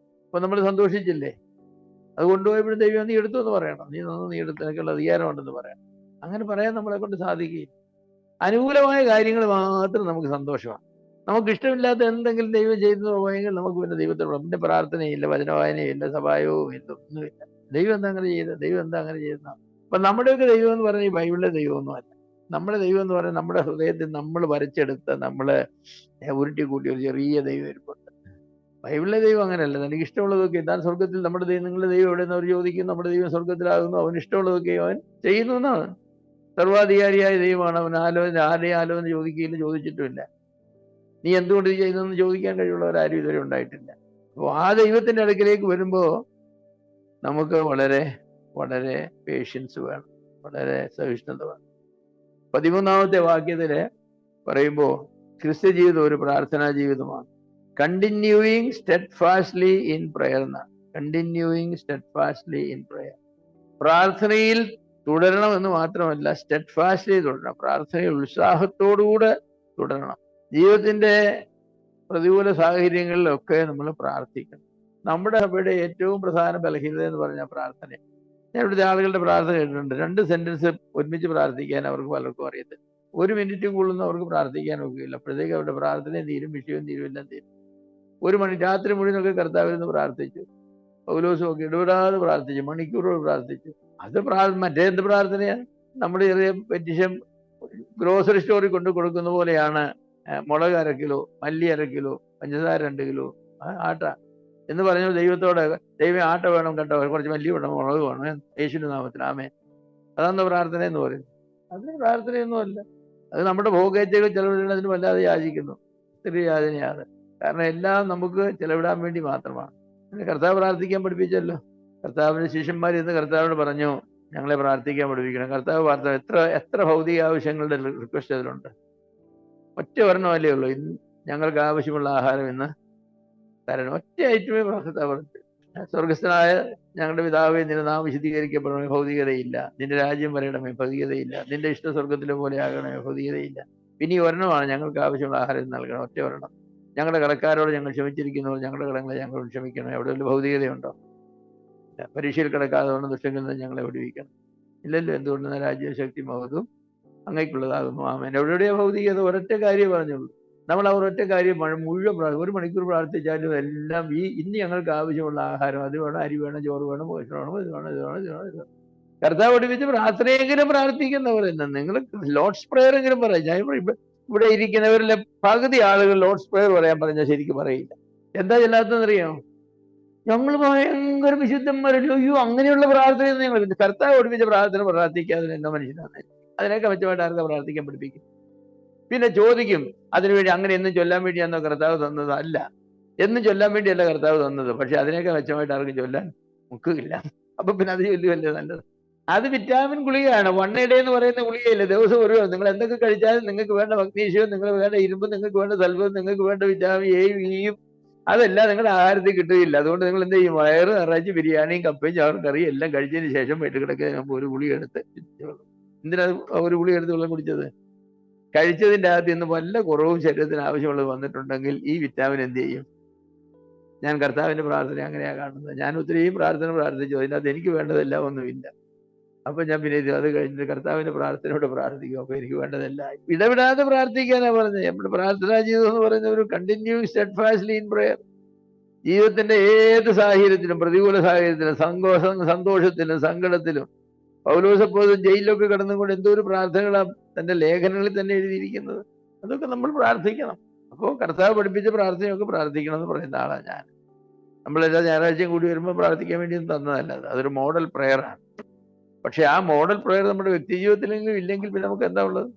അപ്പൊ നമ്മൾ സന്തോഷിച്ചില്ലേ? അത് കൊണ്ടുപോയപ്പോഴും ദൈവം നീ എടുത്തു എന്ന് പറയണം. നീ എടുത്ത് എനിക്കുള്ള അധികാരമുണ്ടെന്ന് പറയണം. അങ്ങനെ പറയാൻ നമ്മളെ കൊണ്ട് സാധിക്കുകയില്ല. അനുകൂലമായ കാര്യങ്ങൾ മാത്രം നമുക്ക് സന്തോഷമാണ്. നമുക്ക് ഇഷ്ടമില്ലാത്ത എന്തെങ്കിലും ദൈവം ചെയ്തു പോയെങ്കിൽ നമുക്ക് പിന്നെ ദൈവത്തോട് പിന്നെ പ്രാർത്ഥനയില്ല, വചനവായനയില്ല, സഭായവും ഇല്ല, ഒന്നുമില്ല. ദൈവം എന്താ അങ്ങനെ ചെയ്തത്? ദൈവം എന്താ അങ്ങനെ ചെയ്യുന്ന? അപ്പൊ നമ്മുടെയൊക്കെ ദൈവം എന്ന് പറഞ്ഞാൽ ഈ ബൈബിളിലെ ദൈവമൊന്നും അല്ല. നമ്മുടെ ദൈവം എന്ന് പറഞ്ഞാൽ നമ്മുടെ ഹൃദയത്തിൽ നമ്മൾ വരച്ചെടുത്ത നമ്മള് ഉരുട്ടി കൂട്ടിയ ഒരു ചെറിയ ദൈവം ഇരിപ്പുണ്ട്. ബൈബിളിലെ ദൈവം അങ്ങനെയല്ല. തനിക്ക് ഇഷ്ടമുള്ളതൊക്കെ താൻ സ്വർഗത്തിൽ നമ്മുടെ ദൈവം നിങ്ങളുടെ ദൈവം എവിടെയെന്ന് അവർ ചോദിക്കും. നമ്മുടെ ദൈവം സ്വർഗത്തിലാകുന്നു. അവൻ ഇഷ്ടമുള്ളതൊക്കെ അവൻ ചെയ്യുന്നു എന്നാണ്. സർവാധികാരിയായ ദൈവമാണ്. അവൻ ആരെയും ആലോചന ചോദിക്കുകയില്ല, ചോദിച്ചിട്ടുമില്ല. നീ എന്തുകൊണ്ട് ഇത് ചെയ്യുന്നതെന്ന് ചോദിക്കാൻ കഴിവുള്ളവരാരും ഇതുവരെ ഉണ്ടായിട്ടില്ല. അപ്പോൾ ആ ദൈവത്തിന്റെ അടുക്കിലേക്ക് വരുമ്പോൾ നമുക്ക് വളരെ വളരെ പേഷ്യൻസ് വേണം, വളരെ സഹിഷ്ണുത വേണം. 13ാമത്തെ വാക്യത്തില് പറയുമ്പോൾ ക്രിസ്ത്യ ജീവിതം ഒരു പ്രാർത്ഥനാ ജീവിതമാണ്. കണ്ടിന്യൂയിങ് സ്റ്റെഡ്ഫാസ്റ്റ്ലി ഇൻ പ്രയർ എന്നാണ്. Continuing steadfastly in prayer. പ്രാർത്ഥനയിൽ തുടരണമെന്ന് മാത്രമല്ല, സ്റ്റെഡ്ഫാസ്റ്റ്ലി തുടരണം. പ്രാർത്ഥനയിൽ ഉത്സാഹത്തോടുകൂടെ തുടരണം. ജീവിതത്തിന്റെ പ്രതികൂല സാഹചര്യങ്ങളിലൊക്കെ നമ്മൾ പ്രാർത്ഥിക്കണം. നമ്മുടെ സഭയുടെ ഏറ്റവും പ്രധാന ബലഹീനത എന്ന് പറഞ്ഞാൽ പ്രാർത്ഥന. ഞാൻ ഇവിടുത്തെ ആളുകളുടെ പ്രാർത്ഥന കേട്ടിട്ടുണ്ട്. 2 സെന്റൻസ് ഒരുമിച്ച് പ്രാർത്ഥിക്കാൻ അവർക്ക് പലർക്കും അറിയത്തില്ല. 1 മിനിറ്റും കൂടുതലൊന്നും അവർക്ക് പ്രാർത്ഥിക്കാൻ ഒക്കുകയില്ല. അപ്പോഴത്തേക്ക് അവരുടെ പ്രാർത്ഥനയും തീരും, വിഷയവും തീരും, എല്ലാം തീരും. 1 മണി രാത്രി മുഴുവനൊക്കെ കർത്താവിൽ നിന്ന് പ്രാർത്ഥിച്ചു. പൗലോസും ഒക്കെ ഇടപെടാതെ പ്രാർത്ഥിച്ചു, മണിക്കൂറുകൾ പ്രാർത്ഥിച്ചു. അത് മറ്റേ എന്ത് പ്രാർത്ഥനയാണ്? നമ്മുടെ ചെറിയ പെറ്റിഷൻ ഗ്രോസറി സ്റ്റോറിൽ കൊണ്ട് കൊടുക്കുന്ന പോലെയാണ്. മുളക് 1/2 കിലോ, മല്ലി 1/2 കിലോ, പഞ്ചസാര 2 കിലോ, ആട്ട എന്ന് പറഞ്ഞു ദൈവത്തോട്, ദൈവം ആട്ട വേണം കേട്ടോ, കുറച്ച് മല്ലി വേണം, മുളക് വേണം, യേശുവിന്റെ നാമത്തിൽ ആമേൻ. അതാന്ന് പ്രാർത്ഥന എന്ന് പറയുന്നത്. അതിന് പ്രാർത്ഥനയൊന്നും അല്ല. അത് നമ്മുടെ ഭോഗേച്ഛകൾ ചെലവിടുന്നതിന് വല്ലാതെ യാചിക്കുന്നു. ഒത്തിരി യാചനയാണ്. കാരണം എല്ലാം നമുക്ക് ചെലവിടാൻ വേണ്ടി മാത്രമാണ്. കർത്താവ് പ്രാർത്ഥിക്കാൻ പഠിപ്പിച്ചല്ലോ. കർത്താവിന്റെ ശിഷ്യന്മാർ ഇന്ന് കർത്താവിനോട് പറഞ്ഞു, ഞങ്ങളെ പ്രാർത്ഥിക്കാൻ പഠിപ്പിക്കണം. കർത്താവ് എത്ര ഭൗതിക ആവശ്യങ്ങളുടെ റിക്വസ്റ്റ് അതിലുണ്ട്. ഒറ്റ ഒരെണ്ണമല്ലേ ഉള്ളൂ, ഞങ്ങൾക്ക് ആവശ്യമുള്ള ആഹാരം ഇന്ന് തരണം. ഒറ്റ ഐറ്റമേ കർത്താവ് പറഞ്ഞു. സ്വർഗസ്ഥനായ ഞങ്ങളുടെ പിതാവേ, നിന്റെ നാമം വിശദീകരിക്കപ്പെടണമേ, ഭൗതികതയില്ല. നിന്റെ രാജ്യം വരണമേ, ഭൗതികതയില്ല. നിന്റെ ഇഷ്ട സ്വർഗത്തിലെ പോലെ ആകണമേ, ഭൗതികതയില്ല. പിന്നെ ഈ ഒരെണ്ണമാണ് ഞങ്ങൾക്ക് ആവശ്യമുള്ള ആഹാരം നൽകണം. ഒറ്റ ഒരെണ്ണം. ഞങ്ങളുടെ കടക്കാരോട് ഞങ്ങൾ ക്ഷമിച്ചിരിക്കുന്നവർ ഞങ്ങളുടെ കടങ്ങളെ ഞങ്ങളോട് ക്ഷമിക്കണം. എവിടെ വല്ല ഭൗതികതയുണ്ടോ? പരീക്ഷയിൽ കിടക്കാതെ വേണം ദുഷ്ടങ്ങളിൽ നിന്ന് ഞങ്ങളെ വിടുവിക്കണം. ഇല്ലല്ലോ. എന്തുകൊണ്ടെന്ന രാജ്യവും ശക്തി മഹത്വവും അങ്ങേക്കുള്ളതാകുന്നു. ആമേൻ. എവിടെയാ ഭൗതികത? ഒരൊറ്റ കാര്യം പറഞ്ഞുള്ളൂ. നമ്മൾ ആ ഒരൊറ്റ കാര്യം മുഴുവൻ 1 മണിക്കൂർ പ്രാർത്ഥിച്ചാലും എല്ലാം ഇന്ന് ഞങ്ങൾക്ക് ആവശ്യമുള്ള ആഹാരം, അത് വേണം, അരി വേണം, ചോറ് വേണം, ഭക്ഷണം വേണം, ഇത് വേണം, ഇത് വേണം, ഇത് വേണം, ഇത് വേണം. കർത്താവ് പഠിപ്പിച്ച് പ്രാർത്ഥനയെങ്കിലും പ്രാർത്ഥിക്കുന്നവർ തന്നെ. നിങ്ങൾ ലോർഡ്സ് പ്രയർ എങ്കിലും പറയാം. ഞാൻ ഇവിടെ ഇരിക്കുന്നവരിലെ പകുതി ആളുകൾ ലോർഡ്സ് പ്രയർ പറയാൻ പറഞ്ഞാൽ ശരിക്കും പറയില്ല. എന്താ ചെല്ലാത്തതെന്നറിയാമോ? ഞങ്ങൾ ഭയങ്കര വിശുദ്ധന്മാരല്ലോ. അയ്യോ, അങ്ങനെയുള്ള പ്രാർത്ഥനയൊന്നും ഞങ്ങൾ കർത്താവ് പഠിപ്പിച്ച പ്രാർത്ഥന പ്രാർത്ഥിക്കാതെ എന്തോ മനുഷ്യനാണ്. അതിനൊക്കെ മെച്ചമായിട്ട് ആർക്കാ പ്രാർത്ഥിക്കാൻ പഠിപ്പിക്കും? പിന്നെ ചോദിക്കും അതിനുവേണ്ടി അങ്ങനെ എന്നും ചൊല്ലാൻ വേണ്ടിയാണോ കർത്താവ് തന്നത്? അല്ല, എന്നും ചൊല്ലാൻ വേണ്ടിയല്ല കർത്താവ് തന്നത്. പക്ഷെ അതിനൊക്കെ മെച്ചമായിട്ട് ആർക്കും ചൊല്ലാൻ മുക്കില്ല. അപ്പൊ പിന്നെ അത് ചൊല്ലുമല്ലേ നല്ലത്. അത് വിറ്റാമിൻ ഗുളികയാണ്. 1 a day എന്ന് പറയുന്ന ഗുളികയില്ല. ദിവസം ഒരു നിങ്ങൾ എന്തൊക്കെ കഴിച്ചാലും നിങ്ങൾക്ക് വേണ്ട മഗ്നീഷ്യവും, നിങ്ങൾക്ക് വേണ്ട ഇരുമ്പും, നിങ്ങൾക്ക് വേണ്ട സൾഫറും, നിങ്ങൾക്ക് വേണ്ട വിറ്റാമിൻ എയും ഇയും അതെല്ലാം നിങ്ങളുടെ ആഹാരത്തിൽ കിട്ടുകയില്ല. അതുകൊണ്ട് നിങ്ങൾ എന്ത് ചെയ്യും? വയറ് നിറച്ച് ബിരിയാണിയും കപ്പയും ചാറും കറിയും എല്ലാം കഴിച്ചതിന് ശേഷം വീട്ടിൽ കിടക്കുക ഒരു ഗുളിക എടുത്ത്. എന്തിനാ ഒരു ഗുളിക എടുത്ത് വെള്ളം കുടിച്ചത്? കഴിച്ചതിൻ്റെ അകത്ത് നിന്ന് വല്ല കുറവും ശരീരത്തിന് ആവശ്യമുള്ളത് വന്നിട്ടുണ്ടെങ്കിൽ ഈ വിറ്റാമിൻ എന്ത് ചെയ്യും? ഞാൻ കർത്താവിന്റെ പ്രാർത്ഥന അങ്ങനെയാണ് കാണുന്നത്. ഞാൻ ഒത്തിരിയും പ്രാർത്ഥന പ്രാർത്ഥിച്ചു. അതിനകത്ത് എനിക്ക് വേണ്ടതെല്ലാം ഒന്നുമില്ല. അപ്പൊ ഞാൻ പിന്നെ അത് കഴിഞ്ഞിട്ട് കർത്താവിന്റെ പ്രാർത്ഥനയോട് പ്രാർത്ഥിക്കും. അപ്പൊ എനിക്ക് വേണ്ടതെല്ലാം ഇടവിടാതെ പ്രാർത്ഥിക്കാനാ പറഞ്ഞത്. നമ്മുടെ പ്രാർത്ഥനാ ജീവിതം എന്ന് പറയുന്ന ഒരു കണ്ടിന്യൂയിങ് സ്റ്റെഡ്ഫാസ്റ്റ്ലി ഇൻ പ്രയർ. ജീവിതത്തിന്റെ ഏത് സാഹചര്യത്തിലും, പ്രതികൂല സാഹചര്യത്തിലും, സന്തോഷത്തിലും സങ്കടത്തിലും, പൗലോസപ്പോഴും ജയിലിലൊക്കെ കിടന്നുകൊണ്ട് എന്തോ ഒരു പ്രാർത്ഥനകളാണ് തന്റെ ലേഖനങ്ങളിൽ തന്നെ എഴുതിയിരിക്കുന്നത്. അതൊക്കെ നമ്മൾ പ്രാർത്ഥിക്കണം. അപ്പോൾ കർത്താവ് പഠിപ്പിച്ച പ്രാർത്ഥനയൊക്കെ പ്രാർത്ഥിക്കണം എന്ന് പറയുന്ന ആളാണ് ഞാൻ. നമ്മളെല്ലാ ഞായറാഴ്ചയും കൂടി വരുമ്പോൾ പ്രാർത്ഥിക്കാൻ വേണ്ടി തന്നതല്ല, അതൊരു മോഡൽ പ്രയറാണ്. പക്ഷെ ആ മോഡൽ പ്രയർ നമ്മുടെ വ്യക്തി ജീവിതത്തിലെങ്കിലും ഇല്ലെങ്കിൽ പിന്നെ നമുക്ക് എന്താ ഉള്ളത്?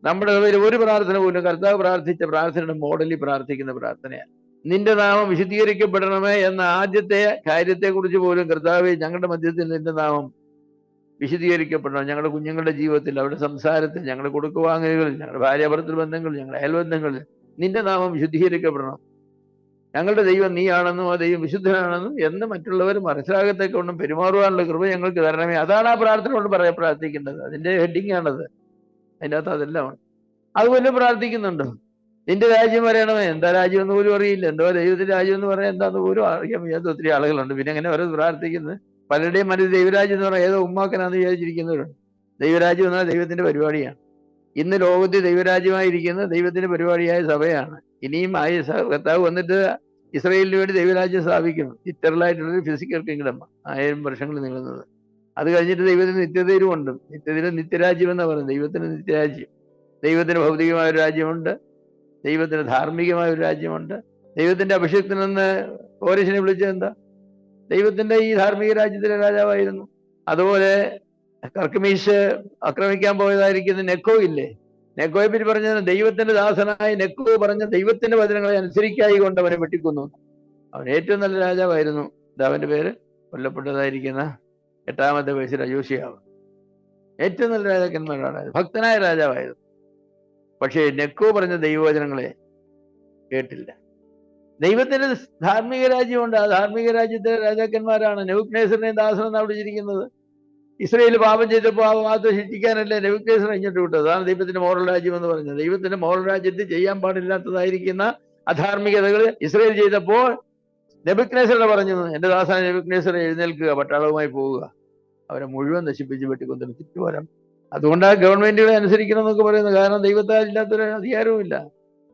നമ്മുടെ ഒരു പ്രാർത്ഥന പോലും കർത്താവ് പ്രാർത്ഥിച്ച പ്രാർത്ഥനയുടെ മോഡലിൽ പ്രാർത്ഥിക്കുന്ന പ്രാർത്ഥനയാണ്. നിന്റെ നാമം വിശുദ്ധീകരിക്കപ്പെടണമേ എന്ന ആദ്യത്തെ കാര്യത്തെക്കുറിച്ച് പോലും കർത്താവ് ഞങ്ങളുടെ മധ്യത്തിൽ നിന്റെ നാമം വിശദീകരിക്കപ്പെടണം. ഞങ്ങളുടെ കുഞ്ഞുങ്ങളുടെ ജീവിതത്തിൽ, അവരുടെ സംസാരത്തിൽ, ഞങ്ങളുടെ കൊടുക്കുവാങ്ങലുകളിൽ, ഞങ്ങളുടെ ഭാര്യാഭർത്തൃ ബന്ധങ്ങളിൽ, ഞങ്ങളുടെ അയൽബന്ധങ്ങളിൽ നിന്റെ നാമം വിശുദ്ധീകരിക്കപ്പെടണം. ഞങ്ങളുടെ ദൈവം നീയാണെന്നും ആ ദൈവം വിശുദ്ധനാണെന്നും എന്ന് മറ്റുള്ളവർ മനസ്സിലാകത്തേക്കൊണ്ടും പെരുമാറുവാനുള്ള കൃപ ഞങ്ങൾക്ക് തരണമേ. അതാണ് ആ പ്രാർത്ഥന കൊണ്ട് പ്രാർത്ഥിക്കേണ്ടത്. അതിന്റെ ഹെഡിങ് ആണത്. അതിൻ്റെ അകത്ത് അതെല്ലാം ഉണ്ട്. അതുപോലെ പ്രാർത്ഥിക്കുന്നുണ്ട്, നിന്റെ രാജ്യം വരണമേ. എന്താ രാജ്യം എന്ന് പോലും അറിയില്ല. എന്തോ ദൈവത്തിന്റെ രാജ്യം എന്ന് പറയാൻ എന്താന്ന് പോലും അറിയാൻ വയ്യാത്ത ഒത്തിരി ആളുകളുണ്ട്. പിന്നെ അങ്ങനെ ഓരോ പ്രാർത്ഥിക്കുന്നത്. പലരുടെയും മനസ്സിൽ ദൈവരാജ്യം എന്ന് പറഞ്ഞാൽ ഏതോ ഉമ്മാക്കനാന്ന് വിചാരിച്ചിരിക്കുന്നവരുണ്ട്. ദൈവരാജ്യം എന്നാൽ ദൈവത്തിന്റെ പരിപാടിയാണ്. ഇന്ന് ലോകത്തിൽ ദൈവരാജ്യമായിരിക്കുന്ന ദൈവത്തിന്റെ പരിപാടിയായ സഭയാണ്. ഇനിയും കർത്താവ് വന്നിട്ട് ഇസ്രായേലിന് വേണ്ടി ദൈവരാജ്യം സ്ഥാപിക്കുന്നു. ലിറ്ററലായിട്ടുള്ളൊരു ഫിസിക്കൽ കിങ്ഡം 1000 വർഷങ്ങൾ നീളുന്നത്. അത് കഴിഞ്ഞിട്ട് ദൈവത്തിന് നിത്യതയിലുമുണ്ട്. നിത്യതയിലെ നിത്യരാജ്യം എന്നാ പറയുന്നത്. ദൈവത്തിന് നിത്യരാജ്യം. ദൈവത്തിന് ഭൗതികമായ ഒരു രാജ്യമുണ്ട്, ദൈവത്തിന് ധാർമ്മികമായ ഒരു രാജ്യമുണ്ട്. ദൈവത്തിന്റെ അഭിഷേകത്തിൽ നിന്ന് കോരശിനെ വിളിച്ചത് എന്താ? ദൈവത്തിന്റെ ഈ ധാർമ്മിക രാജ്യത്തിലെ രാജാവായിരുന്നു. അതുപോലെ കർക്കമീശ് ആക്രമിക്കാൻ പോയതായിരിക്കുന്ന നെക്കോ ഇല്ലേ? നെക്കോയെ പറ്റി പറഞ്ഞത് ദൈവത്തിന്റെ ദാസനായ നെക്കോ പറഞ്ഞ ദൈവത്തിന്റെ വചനങ്ങളെ അനുസരിക്കായി കൊണ്ട് അവനെ വെട്ടിക്കൊന്നു. അവൻ ഏറ്റവും നല്ല രാജാവായിരുന്നു. അവന്റെ പേര് കൊല്ലപ്പെട്ടതായിരിക്കുന്ന 8-ാമത്തെ വയസ്സിൽ യോശിയാവ്. ഏറ്റവും നല്ല രാജാക്കന്മാരാണ്, ഭക്തനായ രാജാവായിരുന്നു. പക്ഷേ നെക്കോ പറഞ്ഞ ദൈവവചനങ്ങളെ കേട്ടില്ല. ദൈവത്തിന്റെ ധാർമ്മിക രാജ്യമുണ്ട്. ആ ധാർമ്മിക രാജ്യത്തിലെ രാജാക്കന്മാരാണ്. നെബൂഖദ്നേസറിനെയും ദാസനെന്നാണ് വിളിച്ചിരിക്കുന്നത്. ഇസ്രായേൽ പാപം ചെയ്തപ്പോൾ ആ പാപത്തെ ശിക്ഷിക്കാനല്ലേ നെബൂഖദ്നേസർ ഇങ്ങോട്ട് വിട്ടത്. അതാണ് ദൈവത്തിന്റെ മോറൽ രാജ്യം എന്ന് പറഞ്ഞത്. ദൈവത്തിന്റെ മോറൽ രാജ്യത്തിൽ ചെയ്യാൻ പാടില്ലാത്തതായിരിക്കുന്ന അധാർമികതകൾ ഇസ്രായേൽ ചെയ്തപ്പോൾ നെബൂഖദ്നേസറിനെ പറഞ്ഞു, എന്റെ ദാസനായ നെബൂഖദ്നേസർ എഴുന്നേൽക്കുക, പട്ടാളവുമായി പോവുക, അവരെ മുഴുവൻ നശിപ്പിച്ച് വെട്ടിക്കൊന്നിട്ട് ചുറ്റുവരാം. അതുകൊണ്ടാണ് ഗവൺമെന്റുകളെ അനുസരിക്കണം എന്നൊക്കെ പറയുന്നത്. കാരണം ദൈവത്താൽ ഇല്ലാത്തൊരു അധികാരവുമില്ല.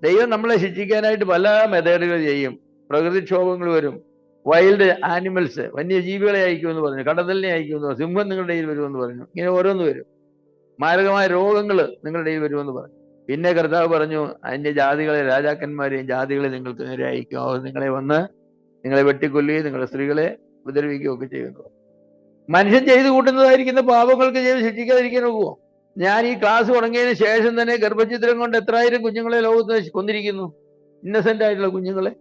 ദൈവം നമ്മളെ ശിക്ഷിക്കാനായിട്ട് പല മെത്തേഡുകൾ ചെയ്യും. പ്രകൃതിക്ഷോഭങ്ങൾ വരും, വൈൽഡ് ആനിമൽസ്, വന്യജീവികളെ അയക്കുമെന്ന് പറഞ്ഞു, കടന്നലിനെ അയക്കുമെന്ന് പറഞ്ഞു, സിംഹം നിങ്ങളുടെ ഇടയിൽ വരുമെന്ന് പറഞ്ഞു. ഇങ്ങനെ ഓരോന്ന് വരും. മാരകമായ രോഗങ്ങൾ നിങ്ങളുടെ ഇടയിൽ വരുമെന്ന് പറഞ്ഞു. പിന്നെ കർത്താവ് പറഞ്ഞു, അതിന്റെ ജാതികളെ, രാജാക്കന്മാരെയും ജാതികളെ നിങ്ങൾക്ക് നേരെ അയക്കും. അവർ നിങ്ങളെ വെട്ടിക്കൊല്ലുകയും നിങ്ങളുടെ സ്ത്രീകളെ ഉപദ്രവിക്കുകയും ഒക്കെ ചെയ്യുന്നു. മനുഷ്യൻ ചെയ്തു കൂട്ടുന്നതായിരിക്കുന്ന പാപങ്ങൾക്ക് ചെയ്ത് ശിക്ഷിക്കാതിരിക്കാൻ നോക്കുമോ? ഞാൻ ഈ ക്ലാസ് തുടങ്ങിയതിന് ശേഷം തന്നെ ഗർഭചിത്രം കൊണ്ട് എത്രായിരം കുഞ്ഞുങ്ങളെ ലോകത്ത് കൊന്നിരിക്കുന്നു, ഇന്നസെന്റ് ആയിട്ടുള്ള കുഞ്ഞുങ്ങളെ.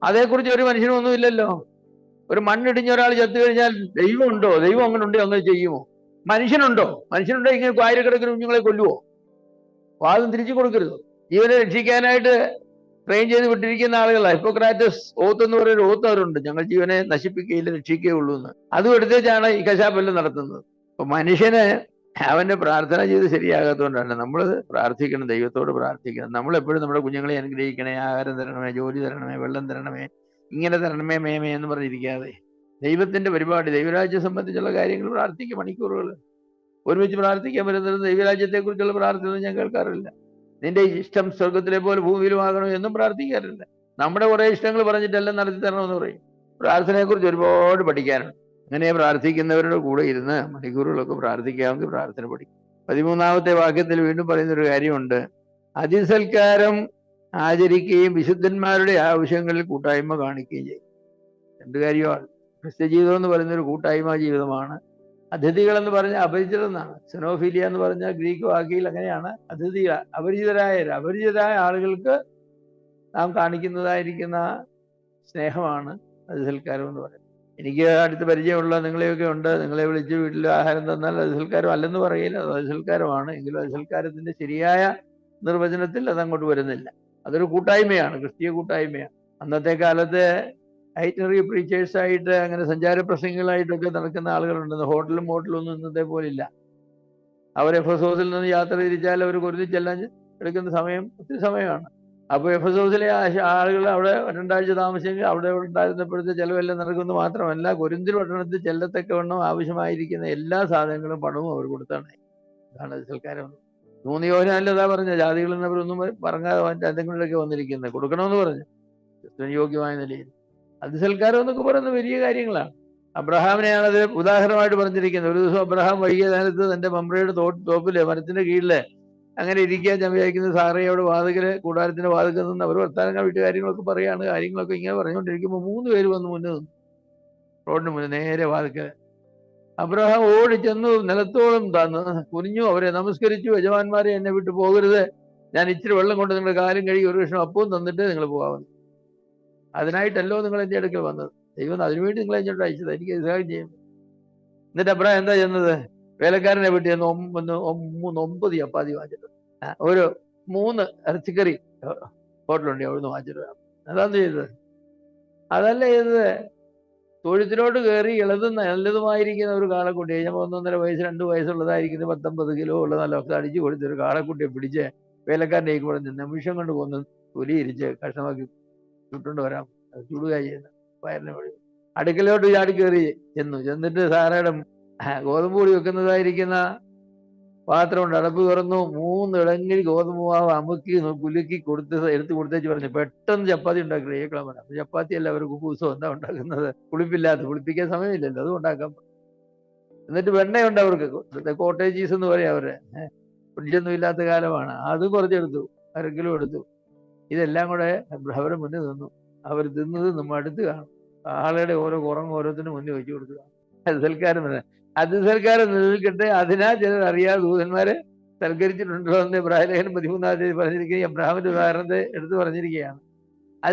അതേക്കുറിച്ച് ഒരു മനുഷ്യനൊന്നുമില്ലല്ലോ. ഒരു മണ്ണിടിഞ്ഞ ഒരാൾ ചത്തു കഴിഞ്ഞാൽ ദൈവം ഉണ്ടോ? ദൈവം അങ്ങനെ ഉണ്ടോ? അങ്ങനെ ചെയ്യുമോ? മനുഷ്യനുണ്ടോ ഇങ്ങനെ ആയിരക്കണക്കിന് കുഞ്ഞുങ്ങളെ കൊല്ലുവോ? വാദം തിരിച്ചു കൊടുക്കരുത്. ജീവനെ രക്ഷിക്കാനായിട്ട് ട്രെയിൻ ചെയ്ത് വിട്ടിരിക്കുന്ന ആളുകളാണ്. ഹിപ്പോക്രാറ്റസ് ഓത്ത് എന്ന് പറയുന്ന ഒരു ഓത്ത് അവരുണ്ട്, ഞങ്ങൾ ജീവനെ നശിപ്പിക്കുകയില്ല രക്ഷിക്കുകയുള്ളൂ എന്ന്. അതും എടുത്തേച്ചാണ് ഈ കശാപ്പെല്ലാം നടത്തുന്നത്. അപ്പൊ മനുഷ്യന് അവന്റെ പ്രാർത്ഥന ചെയ്ത് ശരിയാകാത്തതുകൊണ്ടാണ് നമ്മൾ പ്രാർത്ഥിക്കണം, ദൈവത്തോട് പ്രാർത്ഥിക്കണം. നമ്മളെപ്പോഴും നമ്മുടെ കുഞ്ഞുങ്ങളെ അനുഗ്രഹിക്കണേ, ആഹാരം തരണമേ, ജോലി തരണമേ, വെള്ളം തരണമേ, ഇങ്ങനെ തരണമേ, മേമേ എന്ന് പറഞ്ഞിരിക്കാതെ ദൈവത്തിന്റെ പരിപാടി, ദൈവരാജ്യം സംബന്ധിച്ചുള്ള കാര്യങ്ങൾ പ്രാർത്ഥിക്കുക. മണിക്കൂറുകൾ ഒരുമിച്ച് പ്രാർത്ഥിക്കാൻ പറ്റുന്നത് ദൈവരാജ്യത്തെക്കുറിച്ചുള്ള പ്രാർത്ഥന ഞാൻ കേൾക്കാറില്ല. നിന്റെ ഇഷ്ടം സ്വർഗത്തിലെ പോലെ ഭൂമിയിലുമാകണം എന്നും പ്രാർത്ഥിക്കാറില്ല. നമ്മുടെ കുറെ ഇഷ്ടങ്ങൾ പറഞ്ഞിട്ടെല്ലാം നടത്തി തരണമെന്ന് പറയും. പ്രാർത്ഥനയെക്കുറിച്ച് ഒരുപാട് പഠിക്കാനുണ്ട്. അങ്ങനെ പ്രാർത്ഥിക്കുന്നവരുടെ കൂടെ ഇരുന്ന് മണിക്കൂറുകളൊക്കെ പ്രാർത്ഥിക്കാമെങ്കിൽ പ്രാർത്ഥന പഠിക്കും. 13-ാമത്തെ വാക്യത്തിൽ വീണ്ടും പറയുന്നൊരു കാര്യമുണ്ട്, അതിസൽക്കാരം ആചരിക്കുകയും വിശുദ്ധന്മാരുടെ ആവശ്യങ്ങളിൽ കൂട്ടായ്മ കാണിക്കുകയും ചെയ്യും. രണ്ട് കാര്യമാണ്. ക്രിസ്ത്യ ജീവിതം എന്ന് പറയുന്നൊരു കൂട്ടായ്മ ജീവിതമാണ്. അതിഥികൾ എന്ന് പറഞ്ഞാൽ അപരിചിതർ എന്നാണ്. സെനോഫീലിയ എന്ന് പറഞ്ഞാൽ ഗ്രീക്ക് വാക്കിൽ അങ്ങനെയാണ്. അതിഥികൾ, അപരിചിതരായ ആളുകൾക്ക് നാം കാണിക്കുന്നതായിരിക്കുന്ന സ്നേഹമാണ് അതിസൽക്കാരം എന്ന് പറയുന്നത്. എനിക്ക് അടുത്ത് പരിചയമുള്ള നിങ്ങളെയൊക്കെ ഉണ്ട്, നിങ്ങളെ വിളിച്ച് വീട്ടിൽ ആഹാരം തന്നാൽ അതിസൽക്കാരം അല്ലെന്ന് പറയില്ല, അത് അതിസൽക്കാരമാണ്. എങ്കിലും അതിസൽക്കാരത്തിന്റെ ശരിയായ നിർവചനത്തിൽ അതങ്ങോട്ട് വരുന്നില്ല. അതൊരു കൂട്ടായ്മയാണ്, ക്രിസ്തീയ കൂട്ടായ്മയാണ്. അന്നത്തെ കാലത്ത് ഐറ്റിനറി പ്രീച്ചേഴ്സായിട്ട് അങ്ങനെ സഞ്ചാര പ്രസംഗങ്ങളായിട്ടൊക്കെ നടക്കുന്ന ആളുകളുണ്ടെന്ന്. ഹോട്ടലും ഒന്നും ഇന്നത്തെ പോലില്ല. അവർ എഫെസോസിൽ നിന്ന് യാത്ര തിരിച്ചാൽ അവർ കൊരിന്തിൽ ചെല്ലാൻ എടുക്കുന്ന സമയം ഒത്തിരി സമയമാണ്. അപ്പോൾ എഫെസോസിലെ ആളുകൾ അവിടെ 2 ആഴ്ച താമസിച്ചെങ്കിൽ അവിടെ ഉണ്ടായിരുന്നപ്പോഴത്തെ ചിലവെല്ലാം നടക്കുന്നത് മാത്രമല്ല, കൊരിന്തിൽ പട്ടണത്തിൽ ചെല്ലത്തക്കവണ്ണം ആവശ്യമായിരിക്കുന്ന എല്ലാ സാധനങ്ങളും പണവും അവർ കൊടുത്താണ്. അതാണ് സൽക്കാരം. 3 യോഹന്നാനിലതാ പറഞ്ഞ, ജാതികളിൽ നിന്ന് അവരൊന്നും പറഞ്ഞാൽ എന്തെങ്കിലുമൊക്കെ വന്നിരിക്കുന്നത് കൊടുക്കണമെന്ന് പറഞ്ഞു, ക്രിസ്ത്യൻ യോഗ്യമായ നിലയിൽ. അതിസൽക്കാരം എന്നൊക്കെ പറയുന്നത് വലിയ കാര്യങ്ങളാണ്. അബ്രഹാമിനെയാണത് ഉദാഹരണമായിട്ട് പറഞ്ഞിരിക്കുന്നത്. ഒരു ദിവസം അബ്രഹാം വൈകിയ നേരത്ത് തന്റെ മമ്രയുടെ തോപ്പിലെ മരത്തിന്റെ കീഴില് അങ്ങനെ ഇരിക്കാൻ ഞാൻ വിചാരിക്കുന്നത് സാറയോട് കൂടാരത്തിന്റെ വാതിക്കൽ നിന്ന് അവർ വർത്താനങ്ങൾ വീട്ടു കാര്യങ്ങളൊക്കെ പറയാണ്. കാര്യങ്ങളൊക്കെ ഇങ്ങനെ പറഞ്ഞുകൊണ്ടിരിക്കുമ്പോൾ 3 പേര് വന്ന് മുന്നേ നിന്നു. റോഡിന് മുന്നേ നേരെ വാതിക്കൽ. അബ്രഹാം ഓടി ചെന്നു നിലത്തോളം കുനിഞ്ഞു, അവരെ നമസ്കരിച്ചു. യജമാന്മാരെ, എന്നെ വിട്ടു പോകരുത്, ഞാൻ ഇച്ചിരി വെള്ളം കൊണ്ട് നിങ്ങളുടെ കാലും കഴുകി ഒരു കഷ്ണം അപ്പവും തന്നിട്ട് നിങ്ങൾ പോകാവുന്നു. അതിനായിട്ടല്ലോ നിങ്ങൾ എൻ്റെ അടുക്കൽ വന്നത്. ദൈവം അതിനുവേണ്ടി നിങ്ങളെ ഇങ്ങോട്ട് അയച്ചത്, എനിക്ക് സഹായം ചെയ്യും. എന്നിട്ട് അബ്രഹാം എന്താ ചെയ്യുന്നത്? വേലക്കാരനെ വീട്ടിൽ ചെന്ന് 9 ചപ്പാത്തി വാങ്ങിച്ചിട്ട് ഒരു 3 ഇറച്ചിക്കറി ഹോട്ടലുണ്ട്, അവിടുന്ന് വാങ്ങിച്ചിട്ട് വേണം. അതാന്ന് ചെയ്തത്. അതല്ല ചെയ്തത്, തൊഴുത്തിലോട്ട് കയറി നല്ലതുമായിരിക്കുന്ന ഒരു കാളക്കുട്ടിയെ, ഞാൻ 1.5 വയസ്സ് 2 വയസ്സുള്ളതായിരിക്കുന്നത് 19 കിലോ ഉള്ള നല്ല അടിച്ചു കൊടുത്തൊരു കാളക്കുട്ടിയെ പിടിച്ച് വേലക്കാരൻ്റെ കൂടെ നിമിഷം കൊണ്ട് കൊന്ന് തൊലിയിരിച്ച് കഷ്ണമാക്കി ചുട്ടുകൊണ്ട് വരാം. ചുടുക ചെയ്യുന്ന വയറിനെ വഴി അടുക്കലോട്ട് ചാടി കയറി ചെന്നിട്ട് സാറയുടെ ഗോതമ്പ് പൊടി വെക്കുന്നതായിരിക്കുന്ന പാത്രമുണ്ട്, അടപ്പ് തുറന്നു. 3 ഇടങ്ങി ഗോതമ്പ് മാവ് അമുക്കി കുലുക്കി എടുത്ത് കൊടുത്തേച്ച് പറഞ്ഞു, പെട്ടെന്ന് ചപ്പാത്തി ഉണ്ടാക്കി റേക്കളാൻ പറഞ്ഞു. അപ്പൊ ചപ്പാത്തി അല്ല, അവർ കുബൂസോ എന്താ ഉണ്ടാക്കുന്നത്? പുളിപ്പിക്കാൻ സമയമില്ലല്ലോ, അതും ഉണ്ടാക്കാം. എന്നിട്ട് വെണ്ണയുണ്ട് അവർക്ക്, കോട്ടേജീസ് എന്ന് പറയാം അവരെ, ഫ്രിഡ്ജൊന്നും ഇല്ലാത്ത കാലമാണ്. അതും കുറച്ചെടുത്തു, 1/2 കിലോ എടുത്തു. ഇതെല്ലാം കൂടെ അവരുടെ മുന്നിൽ നിന്നു. അവർ തിന്നത് നമ്മൾ അടുത്ത് കാണും. ആളുടെ ഓരോ കുറങ്ങ് ഓരോത്തിനും മുന്നിൽ വെച്ചു കൊടുക്കുക. സൽക്കാരം നിലനിൽക്കട്ടെ, അതിനാ ചിലർ അറിയാതെ ദൂതന്മാരെ സൽക്കരിച്ചിട്ടുണ്ടല്ലോ എന്ന് ഇബ്രാഹിം 13-ാം തീയതി പറഞ്ഞിരിക്കുക. അബ്രഹാമിന്റെ ഉദാഹരണത്തെ എടുത്തു പറഞ്ഞിരിക്കുകയാണ്.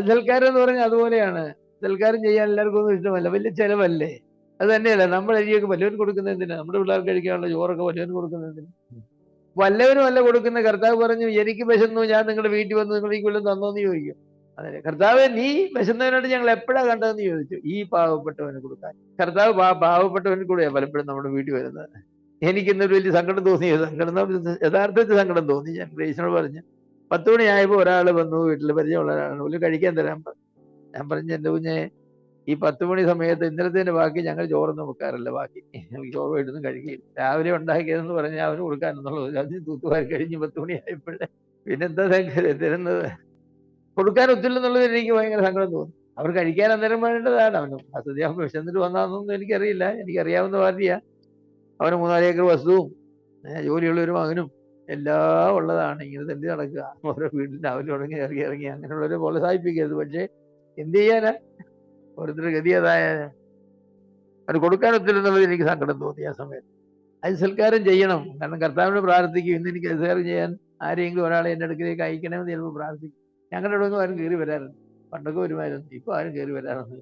സൽക്കാരം എന്ന് പറഞ്ഞാൽ അതുപോലെയാണ്. സൽക്കാരം ചെയ്യാൻ എല്ലാവർക്കും ഒന്നും ഇഷ്ടമല്ല, വലിയ ചെലവല്ലേ? അത് തന്നെയല്ല, നമ്മൾ അരിയൊക്കെ വല്ലവരും കൊടുക്കുന്ന എന്തിനാ? നമ്മുടെ പിള്ളേർക്ക് കഴിക്കാനുള്ള ചോറൊക്കെ വല്ലവരും കൊടുക്കുന്ന എന്തിനാ? വല്ലവരും അല്ല കൊടുക്കുന്ന. കർത്താവ് പറഞ്ഞു, എനിക്ക് വിശന്നു, ഞാൻ നിങ്ങളുടെ വീട്ടിൽ വന്ന് നിങ്ങൾ ഈ കൊല്ലം തന്നോന്ന് ചോദിക്കും. അതെ, കർത്താവ് നീ വിശന്നവനോട് ഞങ്ങൾ എപ്പോഴാ കണ്ടതെന്ന് ചോദിച്ചു. ഈ പാവപ്പെട്ടവന് കൊടുക്കാൻ. കർത്താവ് പാവപ്പെട്ടവന് കൂടെയാണ് പലപ്പോഴും നമ്മുടെ വീട്ടിൽ വരുന്നത്. എനിക്കിന്നൊരു വലിയ സങ്കടം തോന്നിയത്, യഥാർത്ഥത്തിൽ സങ്കടം തോന്നി. ഞാൻ ഗ്രേസിനോട് പറഞ്ഞു, 10 മണിയായപ്പോൾ ഒരാൾ വന്നു, വീട്ടിൽ പരിചയമുള്ള ഒരാളാണ്, ഒരു കഴിക്കാൻ തരാൻ പറഞ്ഞു. ഞാൻ പറഞ്ഞു, എൻ്റെ കുഞ്ഞെ, ഈ 10 മണി സമയത്ത് ഇന്നലത്തേൻ്റെ ബാക്കി ഞങ്ങൾ ചോറൊന്നും വെക്കാറില്ല, ബാക്കി ചോറ് വീട്ടൊന്നും കഴിക്കില്ല. രാവിലെ ഉണ്ടാക്കിയതെന്ന് പറഞ്ഞാൽ അവന് കൊടുക്കാനെന്നുള്ളത്. അതിന് തൂത്തുവാരി കഴിഞ്ഞ് 10 മണിയായപ്പോഴേ പിന്നെന്താ തരുന്നത്? കൊടുക്കാൻ ഒത്തില്ലെന്നുള്ളത് എനിക്ക് ഭയങ്കര സങ്കടം തോന്നി. അവർ കഴിക്കാൻ അന്നേരം വേണ്ടതാണ്. അവന് സദ്യ വിശന്നിട്ട് വന്നാന്നൊന്നും എനിക്കറിയില്ല. എനിക്കറിയാവുന്ന പാർട്ടിയാ. അവന് 3-4 ഏക്കർ വസ്തുവും ജോലിയുള്ള ഒരു മകനും എല്ലാം ഉള്ളതാണ്. ഇങ്ങനെ തന്നെ നടക്കുക. ഓരോ വീട്ടിൽ രാവിലെ തുടങ്ങി ഇറങ്ങി അങ്ങനെയുള്ളവരെ പ്രോത്സാഹിപ്പിക്കരുത്. പക്ഷേ എന്ത് ചെയ്യാനാ, ഓരോരുത്തരുടെ ഗതി അതായ. അവന് കൊടുക്കാൻ ഒത്തില്ലെന്നുള്ളത് എനിക്ക് സങ്കടം തോന്നി ആ സമയത്ത്. അത് സൽക്കാരം ചെയ്യണം. കാരണം കർത്താവിനോട് പ്രാർത്ഥിക്കും, ഇന്ന് എനിക്ക് സൽക്കാരം ചെയ്യാൻ ആരെങ്കിലും ഒരാളെ എൻ്റെ അടുക്കിലേക്ക് അയക്കണമെന്ന് ചിലപ്പോൾ പ്രാർത്ഥിക്കും. ഞങ്ങളുടെ ഇവിടെ ഒന്നും ആരും കയറി വരാറുണ്ട്. പണ്ടൊക്കെ വരുമായിരുന്നു, ഇപ്പോൾ ആരും കയറി വരാറൊന്നും.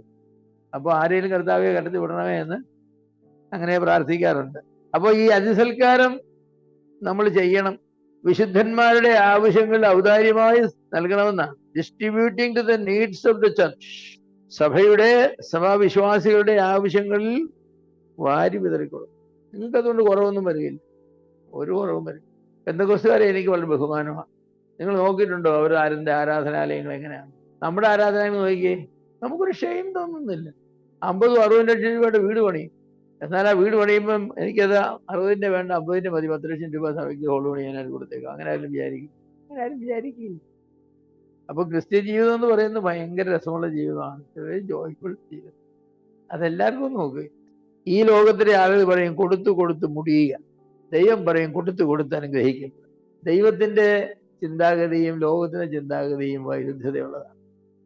അപ്പോൾ ആരെങ്കിലും കർത്താവെ കടത്തി വിടണമേ എന്ന് അങ്ങനെ പ്രാർത്ഥിക്കാറുണ്ട്. അപ്പോൾ ഈ അതിസൽക്കാരം നമ്മൾ ചെയ്യണം. വിശുദ്ധന്മാരുടെ ആവശ്യങ്ങൾ ഔദാര്യമായി നൽകണമെന്നാണ്. Distributing to the needs of the church. സഭാവിശ്വാസികളുടെ ആവശ്യങ്ങളിൽ വാരി വിതറിക്കൊള്ളും. നിങ്ങൾക്ക് അതുകൊണ്ട് കുറവൊന്നും വരികയില്ല, ഒരു കുറവും വരും. പെന്തക്കോസ്തുകാരെ എനിക്ക് വളരെ ബഹുമാനമാണ്. നിങ്ങൾ നോക്കിയിട്ടുണ്ടോ അവർ ആരാധനാലയങ്ങൾ എങ്ങനെയാണ്? നമ്മുടെ ആരാധനാലയം നോക്കിയേ, നമുക്കൊരു ഷെയിം തോന്നുന്നില്ല. 50-60 ലക്ഷം രൂപയുടെ വീട് പണിയും. എന്നാൽ ആ വീട് പണിയുമ്പം എനിക്കത് 60ന്റെ വേണ്ട, 50ന്റെ മതി, 10 ലക്ഷം രൂപ സഭയ്ക്ക് ഹോൾ പണിയാനായിട്ട് കൊടുത്തേക്കാം. അങ്ങനെ ആരും വിചാരിക്കില്ല. അപ്പൊ ക്രിസ്ത്യൻ ജീവിതം എന്ന് പറയുന്നത് ഭയങ്കര രസമുള്ള ജീവിതമാണ്, ജോയ്ഫുൾ ജീവിതം. അതെല്ലാവർക്കും നോക്കുക. ഈ ലോകത്തിലെ ആളുകൾ പറയും കൊടുത്തു മുടിയുക. ദൈവം പറയും കൊടുത്ത് അനുഗ്രഹിക്കുക. ദൈവത്തിന്റെ ചിന്താഗതിയും ലോകത്തിന്റെ ചിന്താഗതിയും വൈരുദ്ധ്യതയുള്ളതാണ്.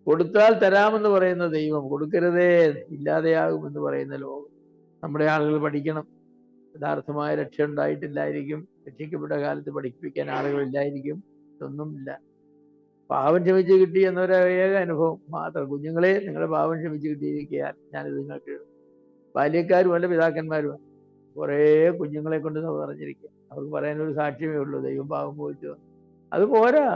കൊടുത്താൽ തരാമെന്ന് പറയുന്ന ദൈവം, കൊടുക്കരുതേ ഇല്ലാതെയാകുമെന്ന് പറയുന്ന ലോകം. നമ്മുടെ ആളുകൾ പഠിക്കണം. യഥാർത്ഥമായ രക്ഷ ഉണ്ടായിട്ടില്ലായിരിക്കും. രക്ഷിക്കപ്പെട്ട കാലത്ത് പഠിപ്പിക്കാൻ ആളുകളില്ലായിരിക്കും. ഇതൊന്നുമില്ല. പാവം ക്ഷമിച്ച് കിട്ടി എന്നൊരു ഏക അനുഭവം മാത്രം. കുഞ്ഞുങ്ങളെ, നിങ്ങളുടെ പാവം ക്ഷമിച്ച് കിട്ടിയിരിക്കാൻ ഞാനിത് നിങ്ങൾക്ക്, ബാല്യക്കാരുമല്ല പിതാക്കന്മാരുമല്ല, കുറേ കുഞ്ഞുങ്ങളെ കൊണ്ട് പറഞ്ഞിരിക്കുക. അവർക്ക് പറയാനൊരു സാക്ഷ്യമേ ഉള്ളൂ, ദൈവം പാവം പോയിട്ട്. അത് പോരാ.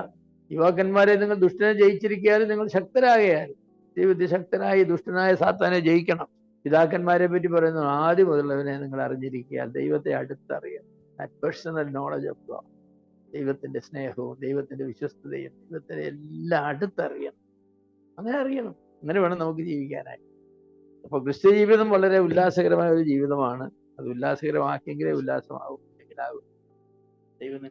യുവാക്കന്മാരെ, നിങ്ങൾ ദുഷ്ടനെ ജയിച്ചിരിക്കാനും നിങ്ങൾ ശക്തരാകയാൽ ദൈവത്തിൽ ശക്തനായി ദുഷ്ടനായ സാത്താനെ ജയിക്കണം. പിതാക്കന്മാരെ പറ്റി പറയുന്നു, ആദ്യം മുതലുള്ളവനെ നിങ്ങൾ അറിഞ്ഞിരിക്കുക, ദൈവത്തെ അടുത്തറിയണം. That personal knowledge of God. ദൈവത്തിന്റെ സ്നേഹവും ദൈവത്തിന്റെ വിശ്വസ്തതയും ദൈവത്തിന്റെ എല്ലാം അടുത്തറിയണം. അങ്ങനെ അറിയണം. അങ്ങനെ വേണം നമുക്ക് ജീവിക്കാനായി. അപ്പൊ ക്രിസ്ത്യ ജീവിതം വളരെ ഉല്ലാസകരമായ ഒരു ജീവിതമാണ്. അത് ഉല്ലാസകരമാക്കിയെങ്കിലേ ഉല്ലാസമാകും. ദൈവം